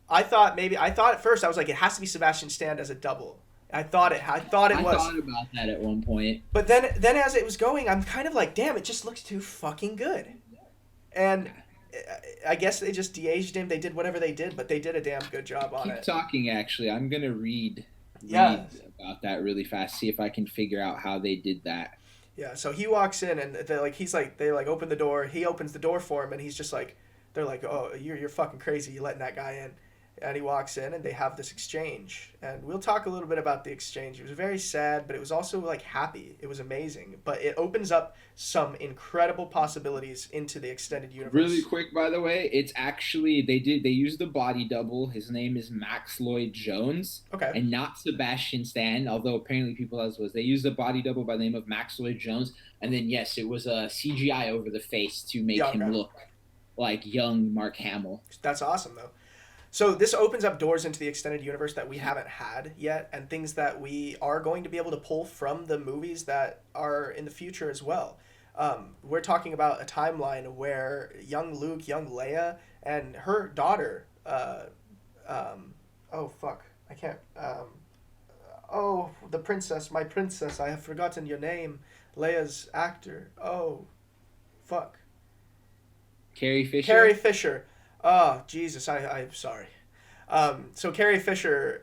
I thought at first, I was like, it has to be Sebastian Stan as a double. I thought it was. I thought about that at one point. But then as it was going, I'm kind of like, damn, it just looks too fucking good. And I guess they just de-aged him. They did whatever they did, but they did a damn good job on it. Keep talking, actually. I'm going to read about that really fast, see if I can figure out how they did that. Yeah, so he walks in, and they open the door. He opens the door for him, and he's just like, they're like, oh, you're fucking crazy. You're letting that guy in. And he walks in, and they have this exchange. And we'll talk a little bit about the exchange. It was very sad, but it was also, like, happy. It was amazing. But it opens up some incredible possibilities into the extended universe. Really quick, by the way, it's actually, they used the body double. His name is Max Lloyd Jones. Okay. And not Sebastian Stan, although apparently people else was. They used the body double by the name of Max Lloyd Jones. And then, yes, it was a CGI over the face to make him look like young Mark Hamill. That's awesome, though. So this opens up doors into the extended universe that we haven't had yet, and things that we are going to be able to pull from the movies that are in the future as well. We're talking about a timeline where young Luke, young Leia, and her daughter, the princess, my princess, I have forgotten your name, Leia's actor. Oh, fuck. Carrie Fisher? Carrie Fisher. Oh, Jesus, I'm sorry. So Carrie Fisher,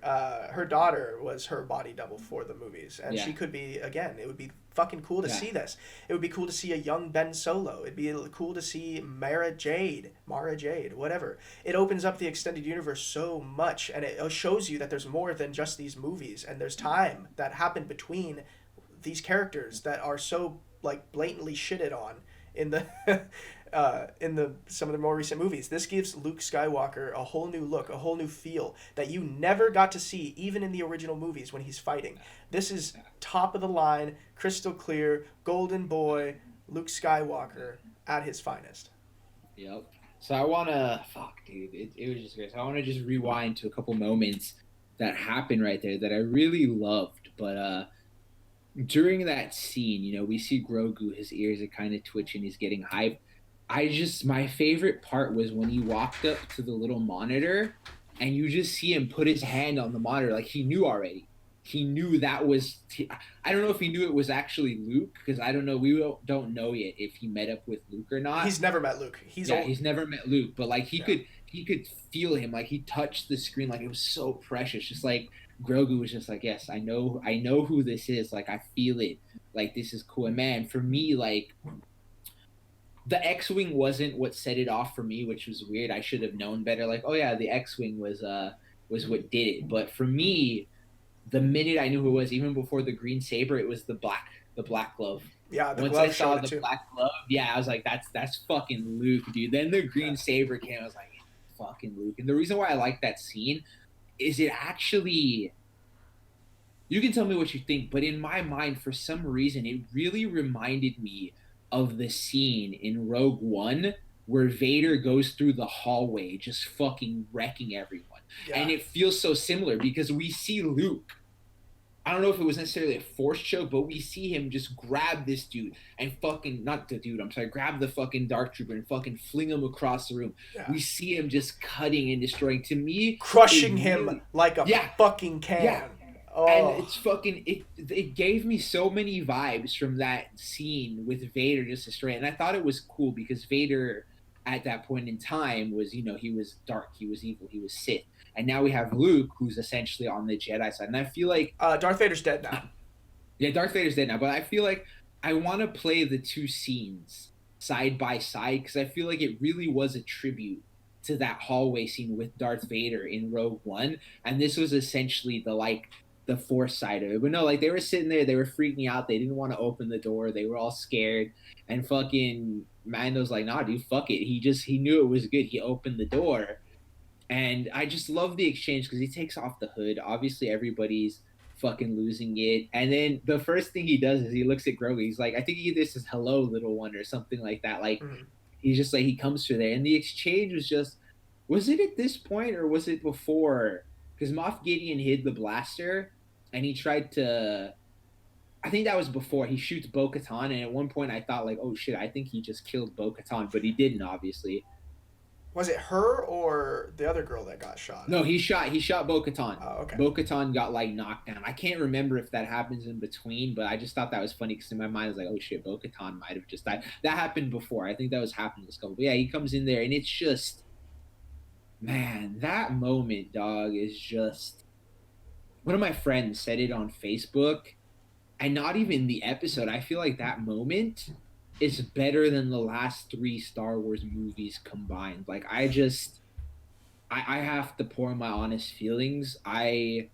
her daughter was her body double for the movies. And she could be, again, it would be fucking cool to see this. It would be cool to see a young Ben Solo. It'd be cool to see Mara Jade, whatever. It opens up the extended universe so much, and it shows you that there's more than just these movies. And there's time that happened between these characters that are so, like, blatantly shitted on in the... some of the more recent movies. This gives Luke Skywalker a whole new look, a whole new feel that you never got to see even in the original movies when he's fighting. This is top of the line, crystal clear, golden boy, Luke Skywalker at his finest. Yep. So I wanna dude. It was just great. So I wanna just rewind to a couple moments that happened right there that I really loved. But during that scene, we see Grogu, his ears are kind of twitching, he's getting hyped. My favorite part was when he walked up to the little monitor and you just see him put his hand on the monitor like he knew already. He knew that was. I don't know if he knew it was actually Luke, because I don't know. We don't know yet if he met up with Luke or not. He's never met Luke. He's never met Luke, but like he could feel him. Like he touched the screen, like it was so precious. Just like Grogu was just like, yes, I know who this is. Like I feel it. Like this is cool. And man, for me, like the X-wing wasn't what set it off for me, which was weird. I should have known better. Like, oh yeah, the X-wing was what did it. But for me, the minute I knew who it was, even before the green saber, it was the black glove. Yeah, once I saw the black glove, I was like, that's fucking Luke, dude. Then the green saber came, I was like, fucking Luke. And the reason why I like that scene is it actually, you can tell me what you think, but in my mind, for some reason, it really reminded me of the scene in Rogue One where Vader goes through the hallway just fucking wrecking everyone. Yeah. And it feels so similar because we see Luke. I don't know if it was necessarily a force choke, but we see him just grab this dude and grab the fucking Dark Trooper and fucking fling him across the room. Yeah. We see him just cutting and destroying. To me, crushing him like a fucking can. Yeah. Oh. And it's fucking it gave me so many vibes from that scene with Vader just destroying. And I thought it was cool because Vader at that point in time was, he was dark, he was evil, he was Sith. And now we have Luke, who's essentially on the Jedi side. And I feel like Darth Vader's dead now. Yeah, Darth Vader's dead now. But I feel like I want to play the two scenes side by side because I feel like it really was a tribute to that hallway scene with Darth Vader in Rogue One. And this was essentially the Force side of it. But no, like they were sitting there, they were freaking out. They didn't want to open the door. They were all scared. And fucking Mando's like, nah, dude, fuck it. He knew it was good. He opened the door. And I just love the exchange because he takes off the hood. Obviously, everybody's fucking losing it. And then the first thing he does is he looks at Grogu. He's like, I think he either says, hello, little one, or something like that. Like, he's just like, he comes through there. And the exchange was just, was it at this point or was it before? Because Moff Gideon hid the blaster and he tried to, I think that was before. He shoots Bo-Katan. And at one point I thought like, oh shit, I think he just killed Bo-Katan. But he didn't, obviously. Was it her or the other girl that got shot? No, he shot Bo-Katan. Oh, okay. Bo-Katan got like knocked down. I can't remember if that happens in between, but I just thought that was funny because in my mind I was like, oh shit, Bo-Katan might have just died. That happened before. I think that was happening this couple. But yeah, he comes in there and it's just, man, that moment, dog, is just. One of my friends said it on Facebook, and not even the episode. I feel like that moment is better than the last 3 Star Wars movies combined. Like, I have to pour my honest feelings. Out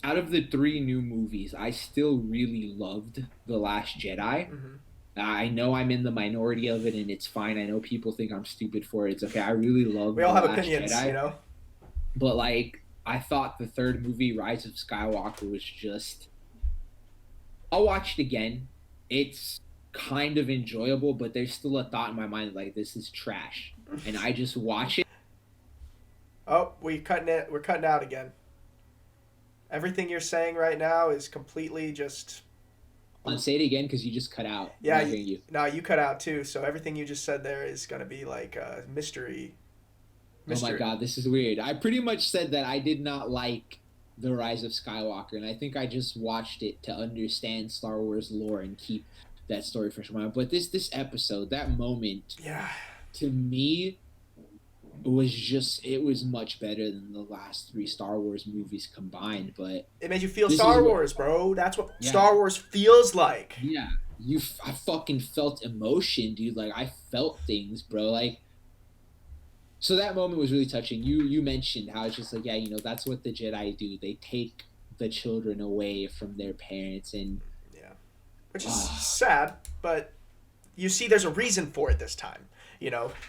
of the 3 new movies, I still really loved The Last Jedi. Mm-hmm. I know I'm in the minority of it, and it's fine. I know people think I'm stupid for it. It's okay. I really love We all have opinions, Jedi. But, like, I thought the 3rd movie, Rise of Skywalker, was just... I'll watch it again. It's kind of enjoyable, but there's still a thought in my mind like, this is trash. And I just watch it. Oh, we're cutting out again. Everything you're saying right now is completely just... Say it again, because you just cut out. Yeah, no, you cut out too, so everything you just said there is going to be like a mystery. Oh my god, this is weird. I pretty much said that I did not like The Rise of Skywalker, and I think I just watched it to understand Star Wars lore and keep that story fresh in my mind. But this episode, that moment, to me, it was much better than the last 3 Star Wars movies combined. But it made you feel Star Wars, bro. That's what Star Wars feels like. Yeah, I fucking felt emotion, dude. Like, I felt things, bro. Like, so that moment was really touching. You mentioned how it's just like, yeah, that's what the Jedi do. They take the children away from their parents, and which is sad, but you see there's a reason for it this time,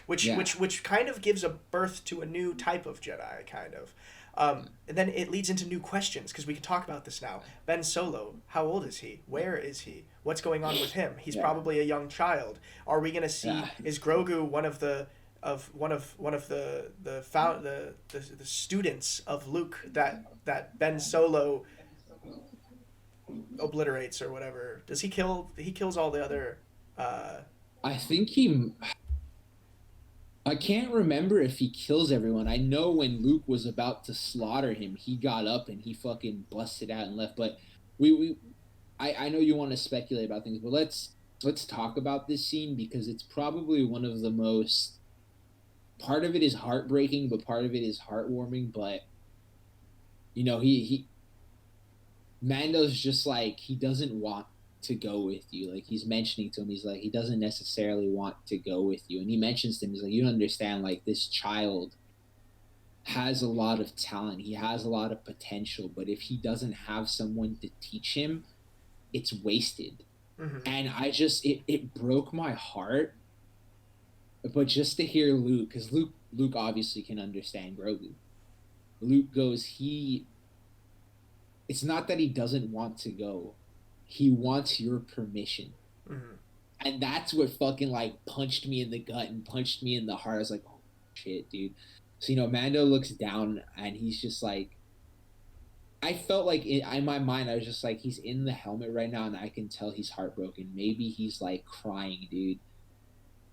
which kind of gives a birth to a new type of Jedi, kind of. And then it leads into new questions because we can talk about this now. Ben Solo, how old is he? Where is he? What's going on with him? He's probably a young child. Are we gonna see? Is Grogu one of the students of Luke that Ben Solo obliterates or whatever? Does he kill? He kills all the other. I think I can't remember if he kills everyone. I know when Luke was about to slaughter him, he got up and he fucking busted out and left. But I know you want to speculate about things, but let's talk about this scene because it's probably one of the most. Part of it is heartbreaking, but part of it is heartwarming. But he Mando's just like he doesn't want to go with you. Like he's mentioning to him, he's like he doesn't necessarily want to go with you, and he mentions to him, he's like, you don't understand, like this child has a lot of talent, he has a lot of potential, but if he doesn't have someone to teach him, it's wasted. And I just it broke my heart, but just to hear Luke, because Luke obviously can understand Grogu. Luke goes, it's not that he doesn't want to go, he wants your permission. And that's what fucking like punched me in the gut and punched me in the heart. I was like, oh shit, dude. So Mando looks down and he's just like, I felt like in my mind I was just like, he's in the helmet right now and I can tell he's heartbroken. Maybe he's like crying, dude.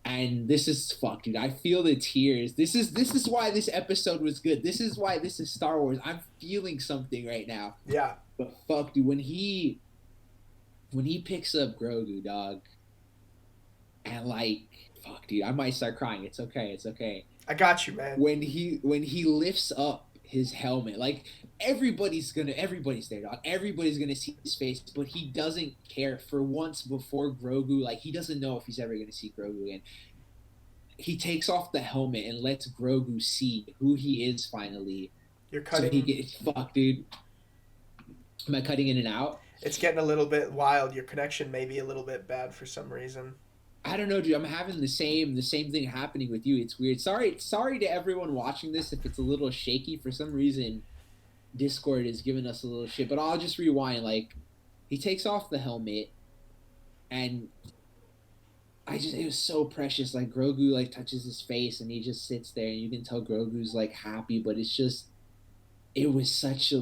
And this is fuck, dude. I feel the tears. This is why this episode was good. This is why this is Star Wars. I'm feeling something right now. Yeah. But fuck, dude, when he picks up Grogu, dog, and like, fuck, dude, I might start crying. It's okay. I got you, man. When he lifts up his helmet, like everybody's there, dog. Everybody's gonna see his face, but he doesn't care. For once before Grogu, like he doesn't know if he's ever gonna see Grogu again. He takes off the helmet and lets Grogu see who he is finally. You're cutting. Fuck, dude. Am I cutting in and out? It's getting a little bit wild. Your connection may be a little bit bad for some reason. I don't know, dude. I'm having the same thing happening with you. It's weird. Sorry to everyone watching this if it's a little shaky. For some reason, Discord is giving us a little shit. But I'll just rewind. Like, he takes off the helmet, and it was so precious. Like Grogu like touches his face, and he just sits there, and you can tell Grogu's like happy. But it was such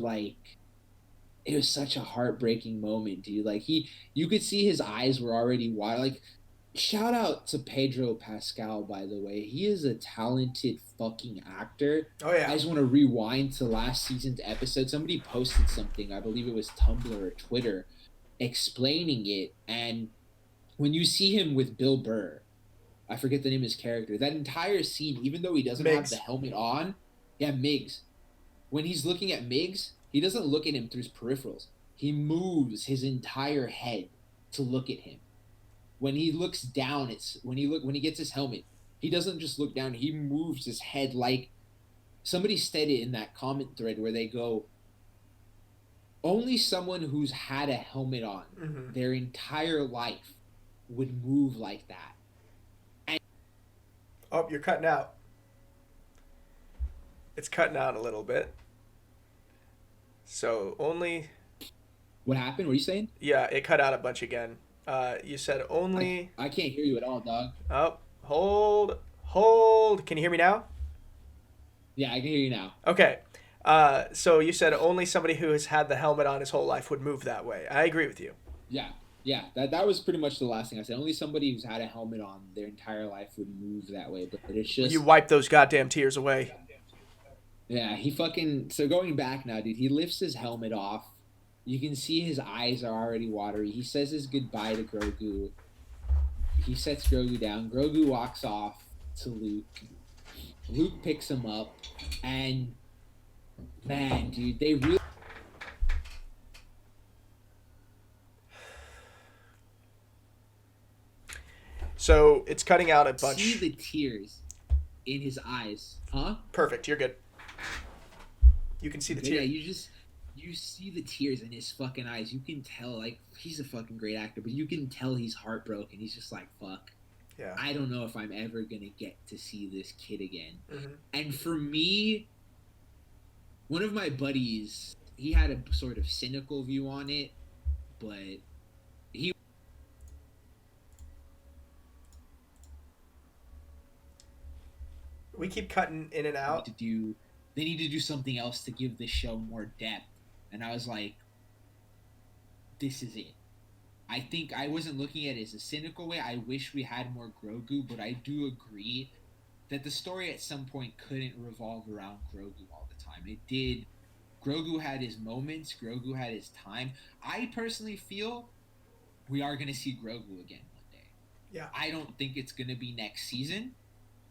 a heartbreaking moment, dude. Like you could see his eyes were already wide. Like, shout out to Pedro Pascal, by the way. He is a talented fucking actor. Oh yeah. I just want to rewind to last season's episode. Somebody posted something, I believe it was Tumblr or Twitter, explaining it. And when you see him with Bill Burr, I forget the name of his character, that entire scene, even though he doesn't have the helmet on, Miggs. When he's looking at Miggs, he doesn't look at him through his peripherals. He moves his entire head to look at him. When he looks down, when he gets his helmet, he doesn't just look down. He moves his head like somebody said it in that comment thread where they go, only someone who's had a helmet on their entire life would move like that. And oh, you're cutting out. It's cutting out a little bit. So only. What happened? What are you saying? Yeah, it cut out a bunch again. You said only. I can't hear you at all, dog. Oh, hold. Can you hear me now? Yeah, I can hear you now. Okay. So you said only somebody who has had the helmet on his whole life would move that way. I agree with you. Yeah. That was pretty much the last thing I said. Only somebody who's had a helmet on their entire life would move that way. But it's just you wipe those goddamn tears away. Yeah, so going back now, dude, he lifts his helmet off. You can see his eyes are already watery. He says his goodbye to Grogu. He sets Grogu down. Grogu walks off to Luke. Luke picks him up. And, man, dude, they really... So, it's cutting out a bunch. See the tears in his eyes. Huh? Perfect, you're good. You can see the tears. Yeah, you see the tears in his fucking eyes. You can tell, like, he's a fucking great actor, but you can tell he's heartbroken. He's just like, fuck. Yeah. I don't know if I'm ever going to get to see this kid again. And for me, one of my buddies, he had a sort of cynical view on it, but he We keep cutting in and out. they need to do something else to give the show more depth. And I was like, this is it. I think I wasn't looking at it as a cynical way. I wish we had more Grogu, but I do agree that the story at some point couldn't revolve around Grogu all the time. It did. Grogu had his moments. Grogu had his time. I personally feel we are going to see Grogu again one day. Yeah. I don't think it's going to be next season,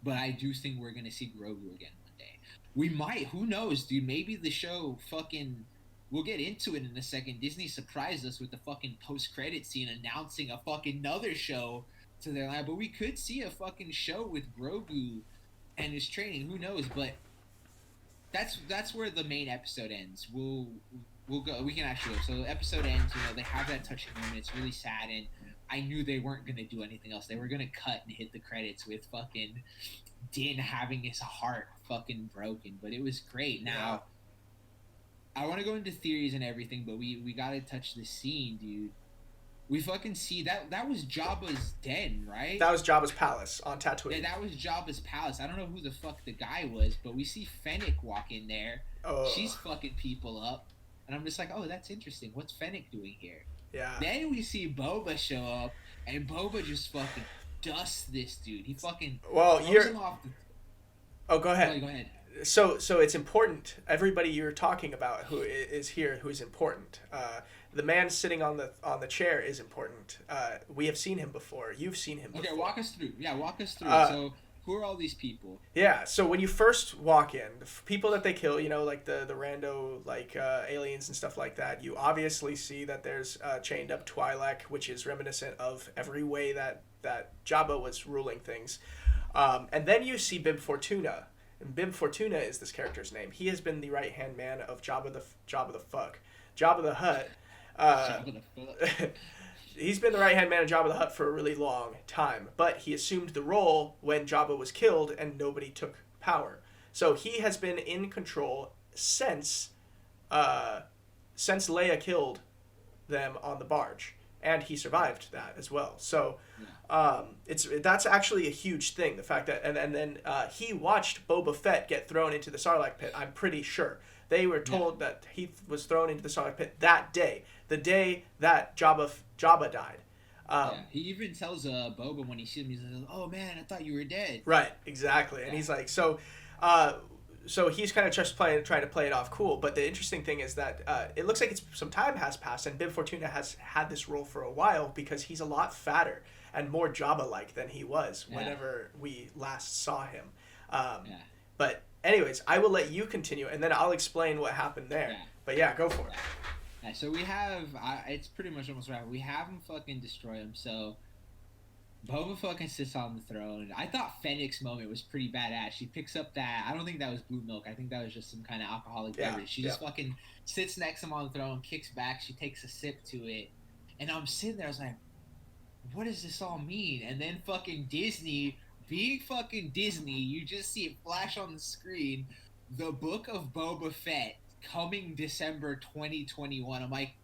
but I do think we're going to see Grogu again one day. We might. Who knows, dude? Maybe the show fucking... We'll get into it in a second. Disney surprised us with the fucking post-credit scene announcing a fucking another show to their line. But we could see a fucking show with Grogu and his training. Who knows? But that's where the main episode ends. We'll go. We can actually go. So the episode ends. You know, they have that touching moment. It's really sad, and I knew they weren't gonna do anything else. They were gonna cut and hit the credits with fucking Din having his heart fucking broken. But it was great. Now, I want to go into theories and everything, but we gotta touch the scene, dude. We fucking see that was Jabba's den, right? That was Jabba's palace on Tatooine. Yeah, that was Jabba's palace. I don't know who the fuck the guy was, but we see Fennec walk in there. Oh. She's fucking people up. And I'm just like, oh, that's interesting. What's Fennec doing here? Yeah. Then we see Boba show up, and Boba just fucking dusts this dude. He fucking throws him off the... Oh, go ahead. Go ahead. So it's important. Everybody you're talking about who is here, who's important. The man sitting on the chair is important. We have seen him before. You've seen him before. Okay, walk us through. Yeah, walk us through. So who are all these people? Yeah, so when you first walk in, the people that they kill, you know, like the rando, like aliens and stuff like that, you obviously see that there's chained up Twi'lek, which is reminiscent of every way that Jabba was ruling things. And then you see Bib Fortuna. And Bib Fortuna is this character's name. He has been the right-hand man of Jabba the Hutt. He's been the right-hand man of Jabba the Hutt for a really long time, but he assumed the role when Jabba was killed and nobody took power. So he has been in control since Leia killed them on the barge, and he survived that as well. So that's actually a huge thing. The fact that and then he watched Boba Fett get thrown into the Sarlacc pit. I'm pretty sure they were told that he was thrown into the Sarlacc pit that day, the day that Jabba died. He even tells Boba when he sees him, he's like, "Oh man, I thought you were dead." Right, exactly, and he's like, so he's kind of just trying to play it off cool. But the interesting thing is that it looks like some time has passed, and Bib Fortuna has had this role for a while because he's a lot fatter and more Jabba-like than he was whenever we last saw him. But anyways, I will let you continue, and then I'll explain what happened there. Yeah. But yeah, go for it. Yeah, so we have, it's pretty much almost right. We have him fucking destroy him, so Boba fucking sits on the throne. I thought Fennec's moment was pretty badass. She picks up that, I don't think that was blue milk. I think that was just some kind of alcoholic beverage. She just fucking sits next to him on the throne, kicks back, she takes a sip to it. And I'm sitting there, I was like, what does this all mean? And then fucking Disney, being fucking Disney, you just see it flash on the screen, the Book of Boba Fett, coming December 2021. I'm like,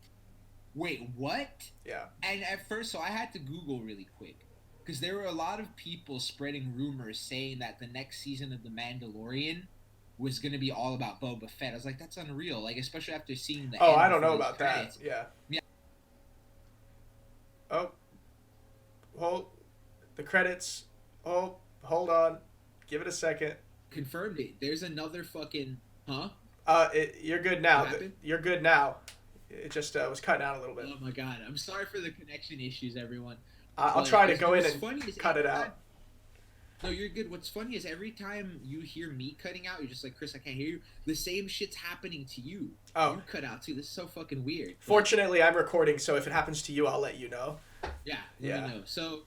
wait, what? Yeah. And at first, so I had to Google really quick, because there were a lot of people spreading rumors saying that the next season of The Mandalorian was going to be all about Boba Fett. I was like, that's unreal. Like, especially after seeing the end I don't know about credits. That. Yeah. Oh. Hold. The credits. Oh, hold on. Give it a second. Confirmed it. There's another fucking... Huh? You're good now. You're good now. It just was cutting out a little bit. Oh my god. I'm sorry for the connection issues, everyone. I'll try to go in and cut it out. No, you're good. What's funny is every time you hear me cutting out, you're just like, Chris, I can't hear you. The same shit's happening to you. Oh. You cut out too. This is so fucking weird. Fortunately, I'm recording, so if it happens to you, I'll let you know. Yeah, let me know. So,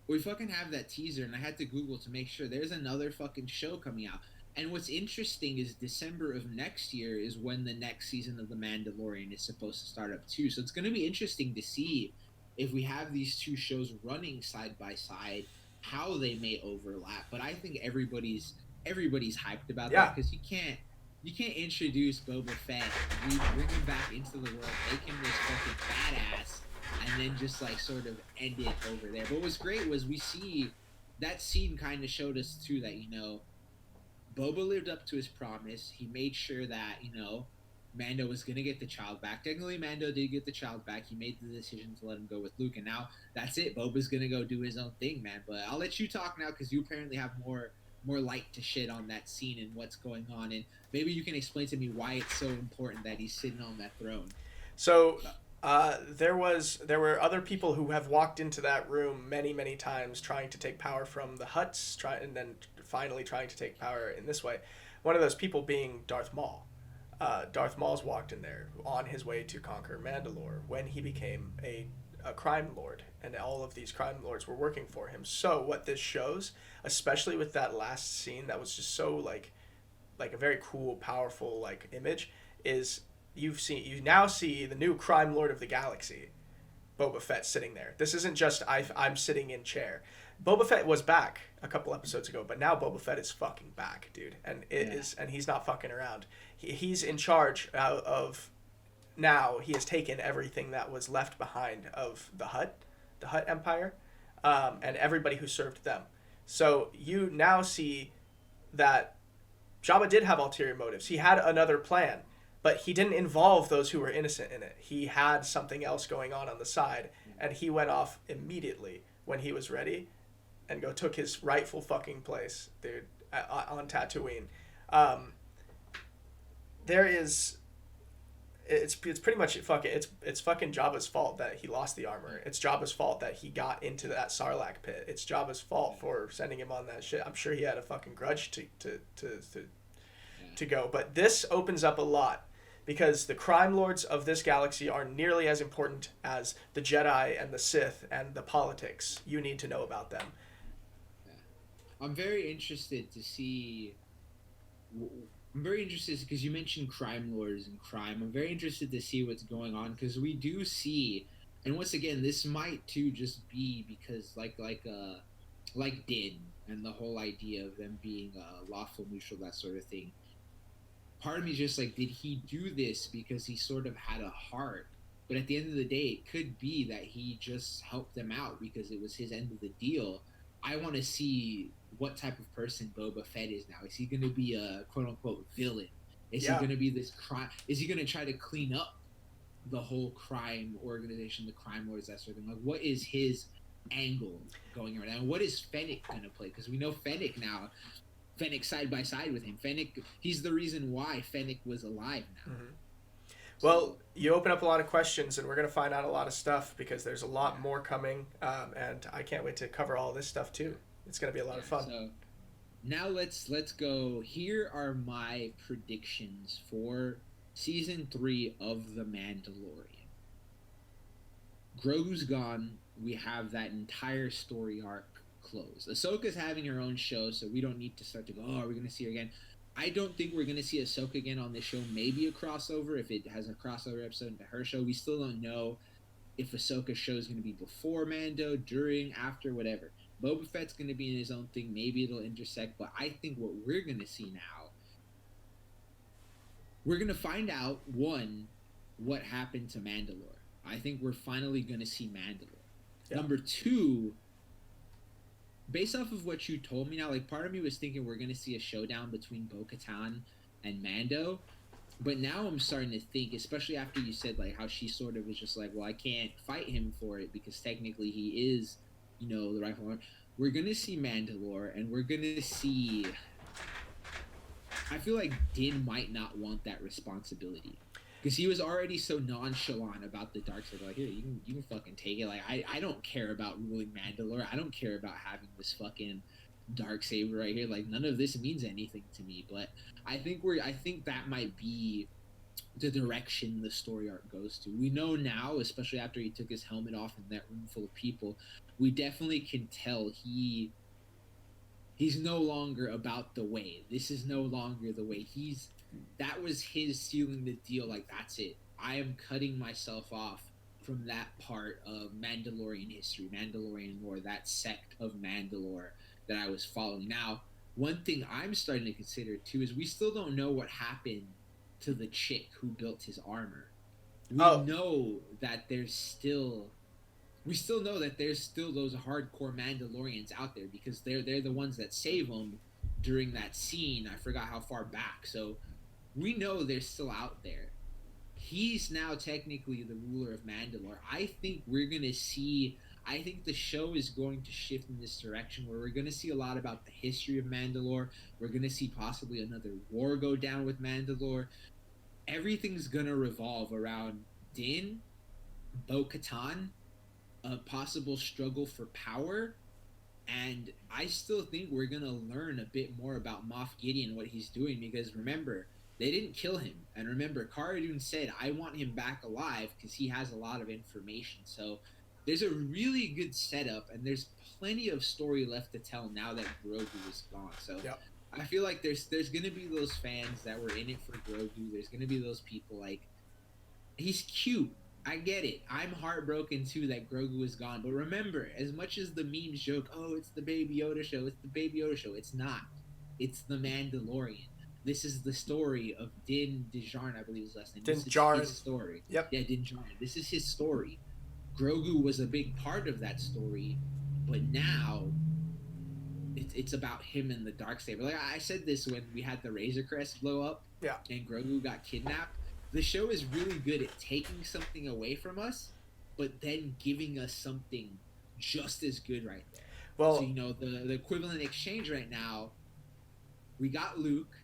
we fucking have that teaser, and I had to Google to make sure there's another fucking show coming out. And what's interesting is December of next year is when the next season of The Mandalorian is supposed to start up too. So it's going to be interesting to see if we have these two shows running side by side, how they may overlap. But I think everybody's hyped about that, because you can't you can't introduce Boba Fett, bring him back into the world, make him this fucking badass, and then just like sort of end it over there. But what's great was we see that scene kind of showed us too that, you know, Boba lived up to his promise. He made sure that, you know, Mando was going to get the child back. Technically, Mando did get the child back. He made the decision to let him go with Luke. And now that's it. Boba's going to go do his own thing, man. But I'll let you talk now because you apparently have more light to shed on that scene and what's going on. And maybe you can explain to me why it's so important that he's sitting on that throne. So there were other people who have walked into that room many times trying to take power from the Hutts, and then finally trying to take power in this way. One of those people being Darth Maul. Darth Maul's walked in there on his way to conquer Mandalore when he became a crime lord, and all of these crime lords were working for him. So what this shows, especially with that last scene that was just so like a very cool, powerful like image, is you now see the new crime lord of the galaxy, Boba Fett, sitting there. This isn't just I'm sitting in chair. Boba Fett was back a couple episodes ago, but now Boba Fett is fucking back, dude, and and he's not fucking around. He's in charge of. Now he has taken everything that was left behind of the Hutt Empire, and everybody who served them. So you now see that Jabba did have ulterior motives. He had another plan, but he didn't involve those who were innocent in it. He had something else going on the side, and he went off immediately when he was ready and took his rightful fucking place, dude, on Tatooine. It's pretty much it's fucking Jabba's fault that he lost the armor. It's Jabba's fault that he got into that Sarlacc pit. It's Jabba's fault for sending him on that shit. I'm sure he had a fucking grudge to go. But this opens up a lot because the crime lords of this galaxy are nearly as important as the Jedi and the Sith and the politics. You need to know about them. I'm very interested to see. I'm very interested because you mentioned crime lords and crime. I'm very interested to see what's going on because we do see, and once again, this might too just be because like Din and the whole idea of them being lawful neutral, that sort of thing. Part of me is just like, did he do this because he sort of had a heart? But at the end of the day, it could be that he just helped them out because it was his end of the deal. I want to see what type of person Boba Fett is now. Is he going to be a quote-unquote villain? Is he going to be this crime? Is he going to try to clean up the whole crime organization, the crime lords, that sort of thing? Like, what is his angle going around? And what is Fennec going to play? Because we know Fennec now. Fennec side by side with him. Fennec, he's the reason why Fennec was alive now. Mm-hmm. Well, you open up a lot of questions, and we're going to find out a lot of stuff because there's a lot more coming, and I can't wait to cover all this stuff too. It's going to be a lot of fun. So now let's go. Here are my predictions for season 3 of The Mandalorian. Grogu's gone. We have that entire story arc closed. Ahsoka's having her own show, so we don't need to start to go, oh, are we going to see her again? I don't think we're going to see Ahsoka again on this show. Maybe a crossover, if it has a crossover episode into her show. We still don't know if Ahsoka's show is going to be before Mando, during, after, whatever. Boba Fett's going to be in his own thing. Maybe it'll intersect. But I think what we're going to see now, we're going to find out, one, what happened to Mandalore. I think we're finally going to see Mandalore. Yep. Number 2, based off of what you told me now, like, part of me was thinking we're going to see a showdown between Bo-Katan and Mando. But now I'm starting to think, especially after you said, like, how she sort of was just like, well, I can't fight him for it because technically he is, you know, the rightful one. We're going to see Mandalore, and we're going to see... I feel like Din might not want that responsibility. Because he was already so nonchalant about the dark side. Like, here, you can fucking take it. Like, I don't care about ruling Mandalore. I don't care about having this fucking dark saber right here. Like, none of this means anything to me. But I think that might be the direction the story arc goes to. We know now, especially after he took his helmet off in that room full of people, we definitely can tell he's no longer about the way. This is no longer the way. That was his sealing the deal. Like, that's it. I am cutting myself off from that part of Mandalorian history, Mandalorian lore, that sect of Mandalore that I was following. Now, one thing I'm starting to consider too is we still don't know what happened to the chick who built his armor. We know that we still know that there's still those hardcore Mandalorians out there, because they're the ones that save him during that scene. I forgot how far back. So we know they're still out there. He's now technically the ruler of Mandalore. I think the show is going to shift in this direction where we're going to see a lot about the history of Mandalore. We're going to see possibly another war go down with Mandalore. Everything's going to revolve around Din, Bo-Katan, a possible struggle for power, and I still think we're going to learn a bit more about Moff Gideon, what he's doing, because remember, they didn't kill him. And remember, Cara Dune said, I want him back alive because he has a lot of information. So there's a really good setup, and there's plenty of story left to tell now that Grogu is gone. So yep. I feel like there's going to be those fans that were in it for Grogu. There's going to be those people like, he's cute. I get it. I'm heartbroken too that Grogu is gone. But remember, as much as the memes joke, oh, it's the Baby Yoda show, it's not. It's the Mandalorian. This is the story of Din Djarin, I believe his last name. This is his story. Yep. Yeah, Din Djarin. This is his story. Grogu was a big part of that story, but now it's about him and the Darksaber. Like I said this when we had the Razor Crest blow up, yeah, and Grogu got kidnapped. The show is really good at taking something away from us, but then giving us something just as good right there. Well, so the equivalent exchange right now, we got Luke,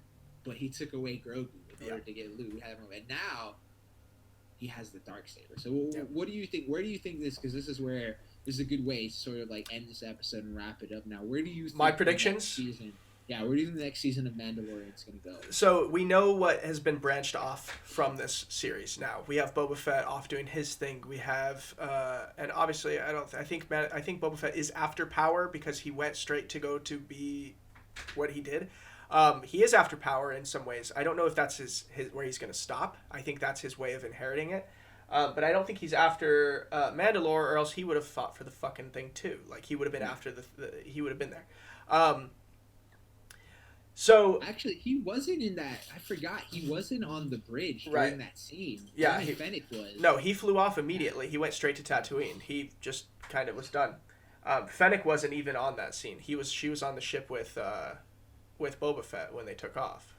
but he took away Grogu in order to get Luke. We had him, and now he has the Darksaber. So what do you think? Where do you think this? Because this is a good way to sort of like end this episode and wrap it up. Now, where do you think my predictions? Season? Yeah, where do you think the next season of Mandalorian is going to go? So we know what has been branched off from this series. Now we have Boba Fett off doing his thing. We have, and obviously I think Boba Fett is after power because he went straight to go to be what he did. He is after power in some ways. I don't know if that's his where he's going to stop. I think that's his way of inheriting it. But I don't think he's after Mandalore, or else he would have fought for the fucking thing too. Like he would have been after he would have been there. So actually, he wasn't in that. I forgot he wasn't on the bridge during that scene. Yeah, Fennec was. No, he flew off immediately. He went straight to Tatooine. He just kind of was done. Fennec wasn't even on that scene. She was on the ship with Boba Fett when they took off.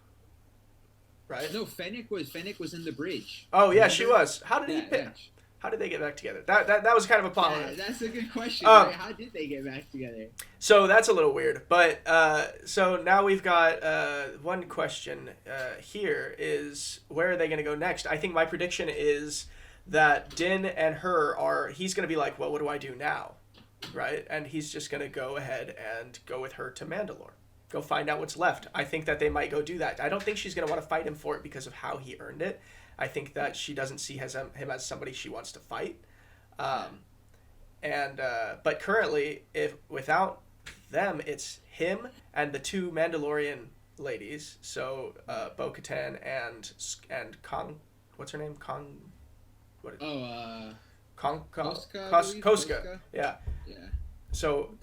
Right? No, Fennec was in the bridge. Oh yeah, she was. How did How did they get back together? That was kind of a plot line. That's a good question. Right? How did they get back together? So that's a little weird. But so now we've got one question here is, where are they going to go next? I think my prediction is that Din and he's going to be like, well, what do I do now? Right? And he's just going to go ahead and go with her to Mandalore. Go find out what's left. I think that they might go do that. I don't think she's going to want to fight him for it because of how he earned it. I think that she doesn't see him as somebody she wants to fight. But currently, without them, it's him and the two Mandalorian ladies. So Bo-Katan and Kong. What's her name? Kong. What? Koska. Yeah. Yeah. So.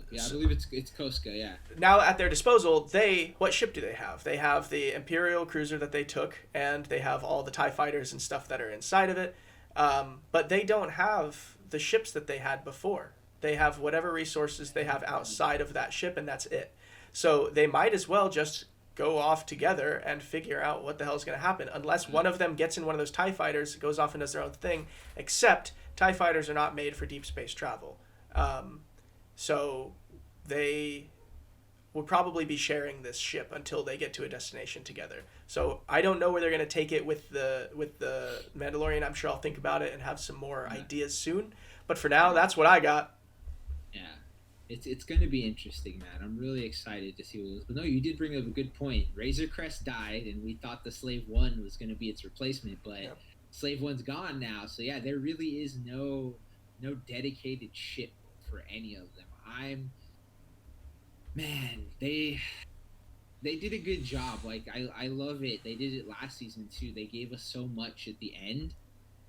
Yeah, I believe it's Koska, yeah. Now at their disposal, what ship do they have? They have the Imperial cruiser that they took, and they have all the TIE fighters and stuff that are inside of it. But they don't have the ships that they had before. They have whatever resources they have outside of that ship, and that's it. So they might as well just go off together and figure out what the hell is going to happen, unless one of them gets in one of those TIE fighters, goes off and does their own thing, except TIE fighters are not made for deep space travel. So they will probably be sharing this ship until they get to a destination together. So I don't know where they're going to take it with the Mandalorian. I'm sure I'll think about it and have some more ideas soon. But for now, that's what I got. Yeah, it's going to be interesting, man. I'm really excited to see what it is. But no, you did bring up a good point. Razor Crest died, and we thought the Slave One was going to be its replacement, but Slave One's gone now. So yeah, there really is no dedicated ship for any of them. They did a good job. Like I love it. They did it last season too. They gave us so much at the end,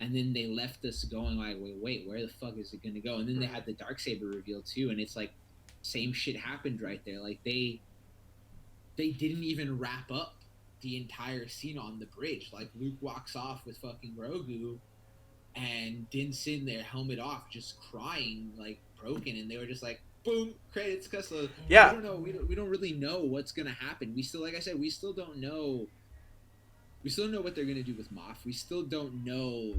and then they left us going like, wait, where the fuck is it gonna go? And then they had the Darksaber reveal too, and it's like same shit happened right there. Like they they didn't even wrap up the entire scene on the bridge. Like, Luke walks off with fucking Grogu, and Din's sitting there, helmet off, just crying, like, broken, and they were just like, boom, credits, Cuslo. Yeah. We don't know. We don't really know what's gonna happen. We still, like I said, we still don't know. We still don't know what they're gonna do with Moff. We still don't know.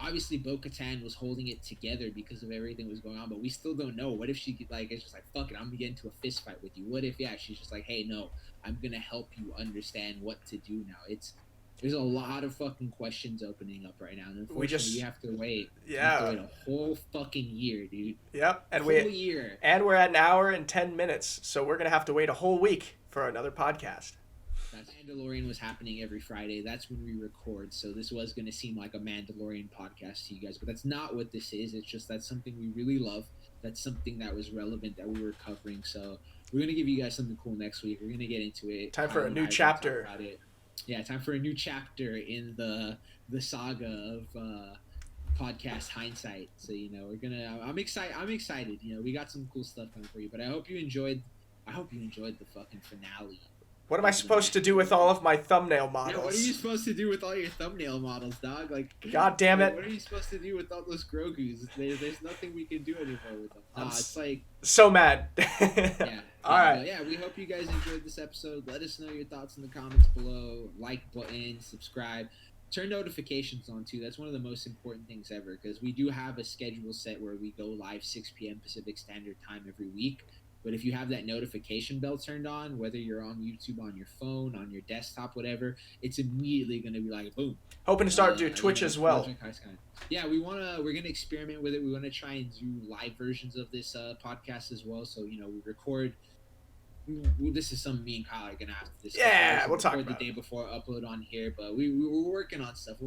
Obviously, Bo-Katan was holding it together because of everything that was going on, but we still don't know. What if she, like, it's just like, fuck it, I'm gonna get into a fist fight with you? What if, yeah, she's just like, hey, no, I'm gonna help you understand what to do now. There's a lot of fucking questions opening up right now, and unfortunately, we have to wait. Yeah. We have to wait a whole fucking year, dude. Yep, and year. And we're at an hour and 10 minutes, so we're gonna have to wait a whole week for another podcast. That Mandalorian was happening every Friday. That's when we record. So this was going to seem like a Mandalorian podcast to you guys, but that's not what this is. It's just that's something we really love. That's something that was relevant that we were covering. So we're going to give you guys something cool next week. We're going to get into it. Time for a new chapter. Yeah, time for a new chapter in the saga of Podkast Hindsight. So, you know, I'm excited. You know, we got some cool stuff coming for you, but I hope you enjoyed the fucking finale. What am I supposed to do with all of my thumbnail models? Yeah, what are you supposed to do with all your thumbnail models, dog? Like, God damn it! What are you supposed to do with all those Grogus? There's nothing we can do anymore with them. It's like so mad. Yeah. All right. Yeah, we hope you guys enjoyed this episode. Let us know your thoughts in the comments below. Like button, subscribe, turn notifications on too. That's one of the most important things ever, because we do have a schedule set where we go live 6 p.m. Pacific Standard Time every week. But if you have that notification bell turned on, whether you're on YouTube, on your phone, on your desktop, whatever, it's immediately going to be like, boom. Hoping to start do Twitch as well. Yeah, we're going to experiment with it. We want to try and do live versions of this podcast as well. So, you know, we record. This is something me and Kyle are going to have to discuss. Yeah, we'll talk about the day before upload on here, but we're working on stuff.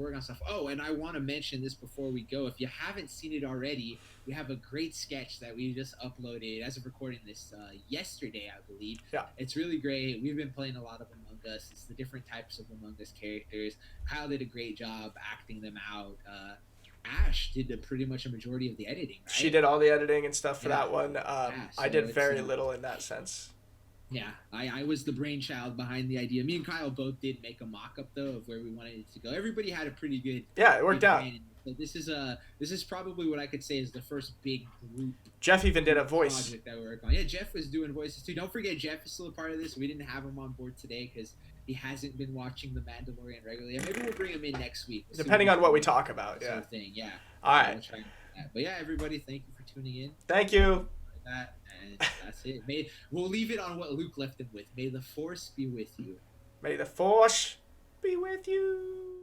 Oh, and I want to mention this before we go. If you haven't seen it already, we have a great sketch that we just uploaded as of recording this yesterday, I believe. Yeah. It's really great. We've been playing a lot of Among Us. It's the different types of Among Us characters. Kyle did a great job acting them out. Ash did pretty much a majority of the editing, right? She did all the editing and stuff for that one. I did very little in that sense. Yeah, I was the brainchild behind the idea. Me and Kyle both did make a mock-up, though, of where we wanted it to go. Everybody had a pretty good... Yeah, it worked out. So this is probably what I could say is the first big group. Jeff even did a voice project that we worked on. Yeah, Jeff was doing voices too. Don't forget, Jeff is still a part of this. We didn't have him on board today because he hasn't been watching The Mandalorian regularly. Maybe we'll bring him in next week. Depending on what we talk about, yeah. Yeah. All right. We'll try but yeah, everybody, thank you for tuning in. Thank you. That, and that's it. We'll leave it on what Luke left him with. May the Force be with you. May the Force be with you.